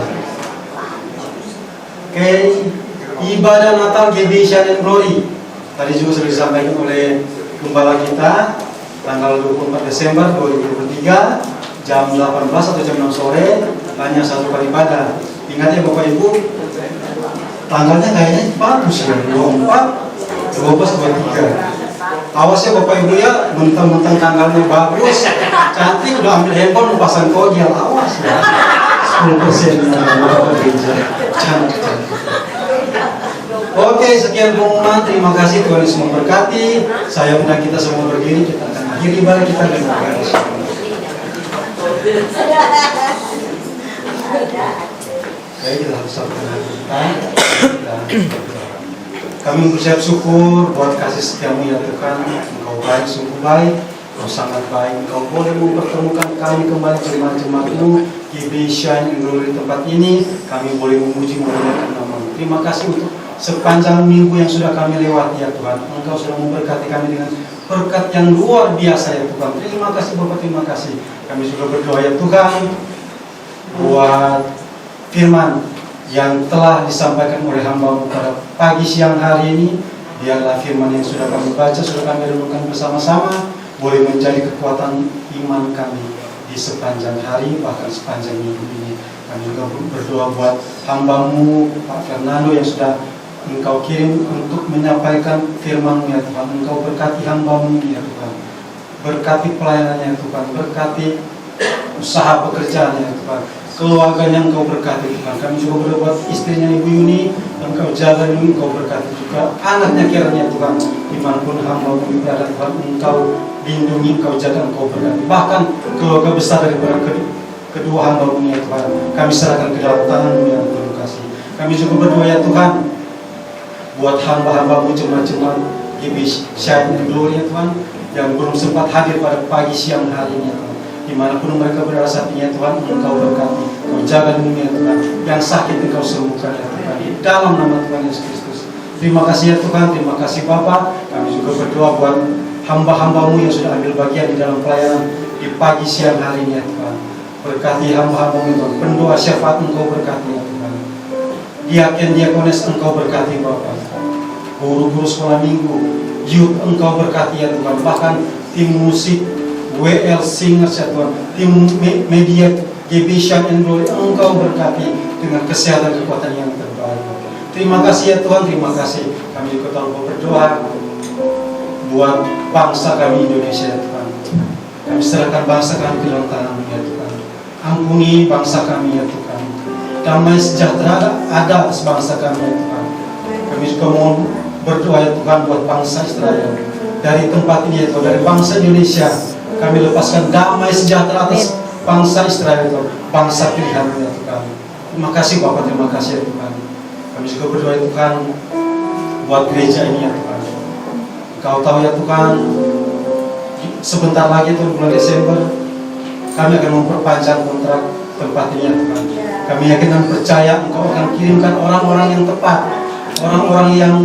Speaker 4: Oke, ibadah Natal GB Shine and Glory tadi juga sudah disampaikan oleh gembala kita tanggal 24 Desember 2023 jam 18 atau jam 6 sore, hanya satu kali ibadah. Ingat ya Bapak Ibu, tanggalnya kayaknya bagus ya, 24, 23. Awas ya Bapak Ibu ya, mentang-mentang tanggalnya bagus, cantik, udah ambil handphone, pasang kodial, awas ya. 10% gereja, cantik. Oke, sekian pengumuman. Terima kasih, Tuhan Yesus memberkati. Saya undang kita semua berdiri, kita akan akhiri ibadah kita dengan doa. Baik, kita harus sampaikan kita. Kami mengucap syukur buat kasih setiamu ya Tuhan. Engkau baik, sungguh baik, Engkau sangat baik. Engkau boleh mempertemukan kami kembali jemaat-jemaat-Mu GB Shine and Glory di tempat ini. Kami boleh memuji memuliakan nama-Mu. Terima kasih untuk sepanjang minggu yang sudah kami lewati ya Tuhan. Engkau sudah memberkati kami dengan berkat yang luar biasa ya Tuhan. Terima kasih Bapak, terima kasih. Kami juga berdoa ya Tuhan buat firman yang telah disampaikan oleh hamba-Mu pada pagi siang hari ini. Biarlah firman yang sudah kami baca, sudah kami renungkan bersama-sama, boleh menjadi kekuatan iman kami di sepanjang hari, bahkan sepanjang minggu ini. Kami juga berdoa buat hamba-Mu Pak Fernando yang sudah Engkau kirim untuk menyampaikan firman-Mu ya Tuhan. Engkau berkati hamba-Mu ya Tuhan, berkati pelayanannya ya Tuhan, berkati usaha pekerjaannya ya Tuhan, keluarganya Engkau berkati Tuhan. Kami juga berdoa buat istrinya Ibu Yuni, Engkau jaga Yuni, Engkau berkati juga anaknya kiranya Tuhan. Dimanapun hamba-Mu berada Tuhan, Engkau lindungi, Engkau jaga, Engkau berkati. Bahkan keluarga besar daripada kedua hamba-Mu ya Tuhan, kami serahkan ke dalam tangan-Mu ya Tuhan. Terima kasih. Kami juga berdoa ya Tuhan buat hamba-hamba-Mu jemaat-jemaat GB Shine and Glory ya Tuhan, yang belum sempat hadir pada pagi siang hari ini ya Tuhan. Dimanapun mereka berada saat ini ya Tuhan, Engkau berkati, Engkau jaga dunia ya Tuhan. Yang sakit Engkau sembuhkan ya Tuhan, di dalam nama Tuhan Yesus Kristus. Terima kasih ya Tuhan, terima kasih Bapa. Kami juga berdoa buat hamba-hamba-Mu yang sudah ambil bagian di dalam pelayanan di pagi siang hari ini ya Tuhan. Berkati hamba-hamba-Mu Tuhan, pendoa syafaat Engkau berkati ya Tuhan. Diaken-diakones Engkau berkati Bapa. Guru-guru sekolah minggu, youth Engkau berkati ya Tuhan. Bahkan tim musik WL Singers ya Tuhan, tim media GB Shine and Glory, Engkau berkati dengan kesehatan kekuatan yang terbaik. Terima kasih ya Tuhan, terima kasih. Kami juga telah berdoa buat bangsa kami Indonesia ya Tuhan. Kami serahkan bangsa kami ke dalam tangan-Mu ya Tuhan. Ampuni bangsa kami ya Tuhan. Damai sejahtera ada atas bangsa kami ya Tuhan. Kami juga mohon berdoa ya Tuhan buat bangsa Israel. Dari tempat ini ya Tuhan, dari bangsa Indonesia, kami lepaskan damai sejahtera atas bangsa Israel itu, bangsa pilihan-Mu ya Tuhan. Terima kasih Bapak, terima kasih ya Tuhan. Kami juga berdoa ya Tuhan buat gereja ini ya Tuhan. Engkau tahu ya Tuhan, sebentar lagi Tuhan bulan Desember kami akan memperpanjang kontrak tempat ini ya Tuhan. Kami yakin dan percaya Engkau akan kirimkan orang-orang yang tepat, orang-orang yang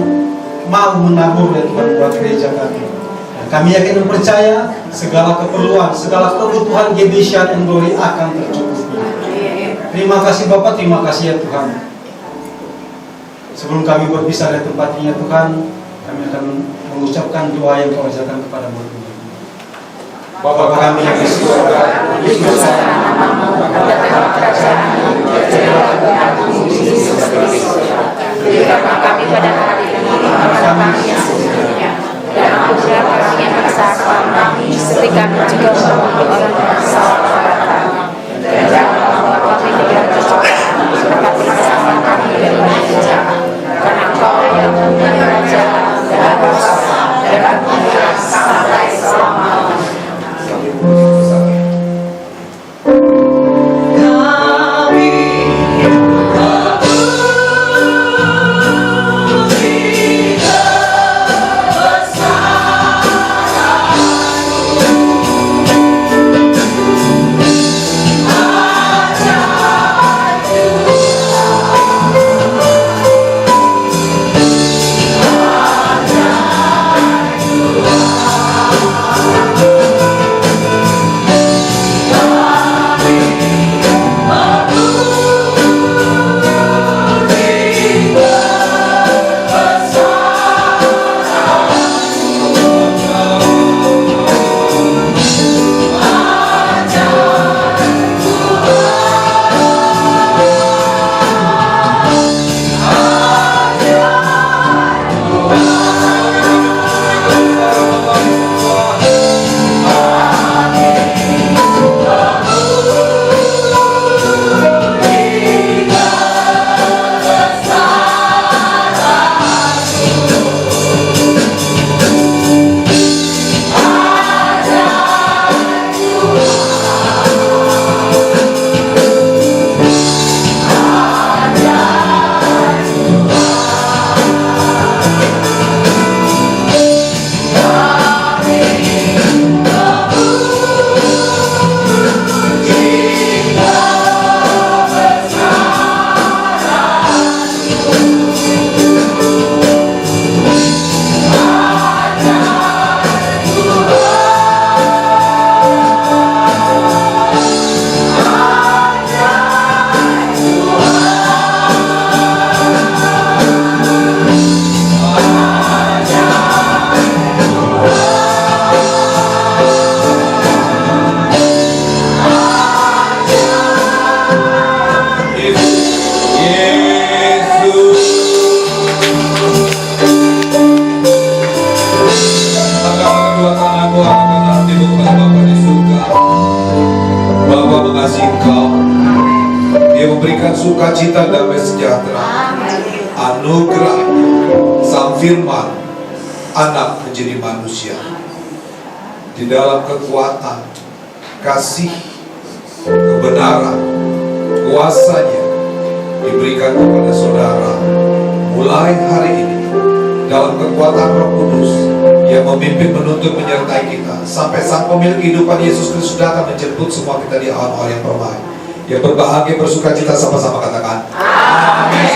Speaker 4: mau menabur ya Tuhan buat gereja kami. Dan kami yakin dan percaya segala keperluan, segala kebutuhan GBC and Glory akan tercukupi. Terima kasih Bapak, terima kasih ya Tuhan. Sebelum kami berpisah dari tempat ini ya Tuhan, kami akan mengucapkan doa yang Kau ajarkan kepada murid-murid. Bapa kami yang di surga, dikuduskan namamu, datanglah kerajaanmu, berikanlah kami pada hari ini makanan kami yang secukupnya, dan ampunilah kami yang kesalahan kami, seperti kami juga mengampuni orang yang bersalah kepada kami. Dan janganlah membawa kami ke dalam pencobaan, tetapi bebaskanlah kami dari yang jahat. Karena Engkau yang mempunyai kerajaan dan kuasa dan kemuliaan sampai selama-lamanya.
Speaker 2: Sukacita damai sejahtera, anugerah, sang firman, anak menjadi manusia, di dalam kekuatan, kasih, kebenaran, kuasanya diberikan kepada saudara mulai hari ini dalam kekuatan Roh Kudus yang memimpin, menuntun, menyertai kita sampai sang pemilik kehidupan Yesus Kristus datang menjemput semua kita di awal yang permai. Yang berbahagia bersukacita sama-sama katakan amin.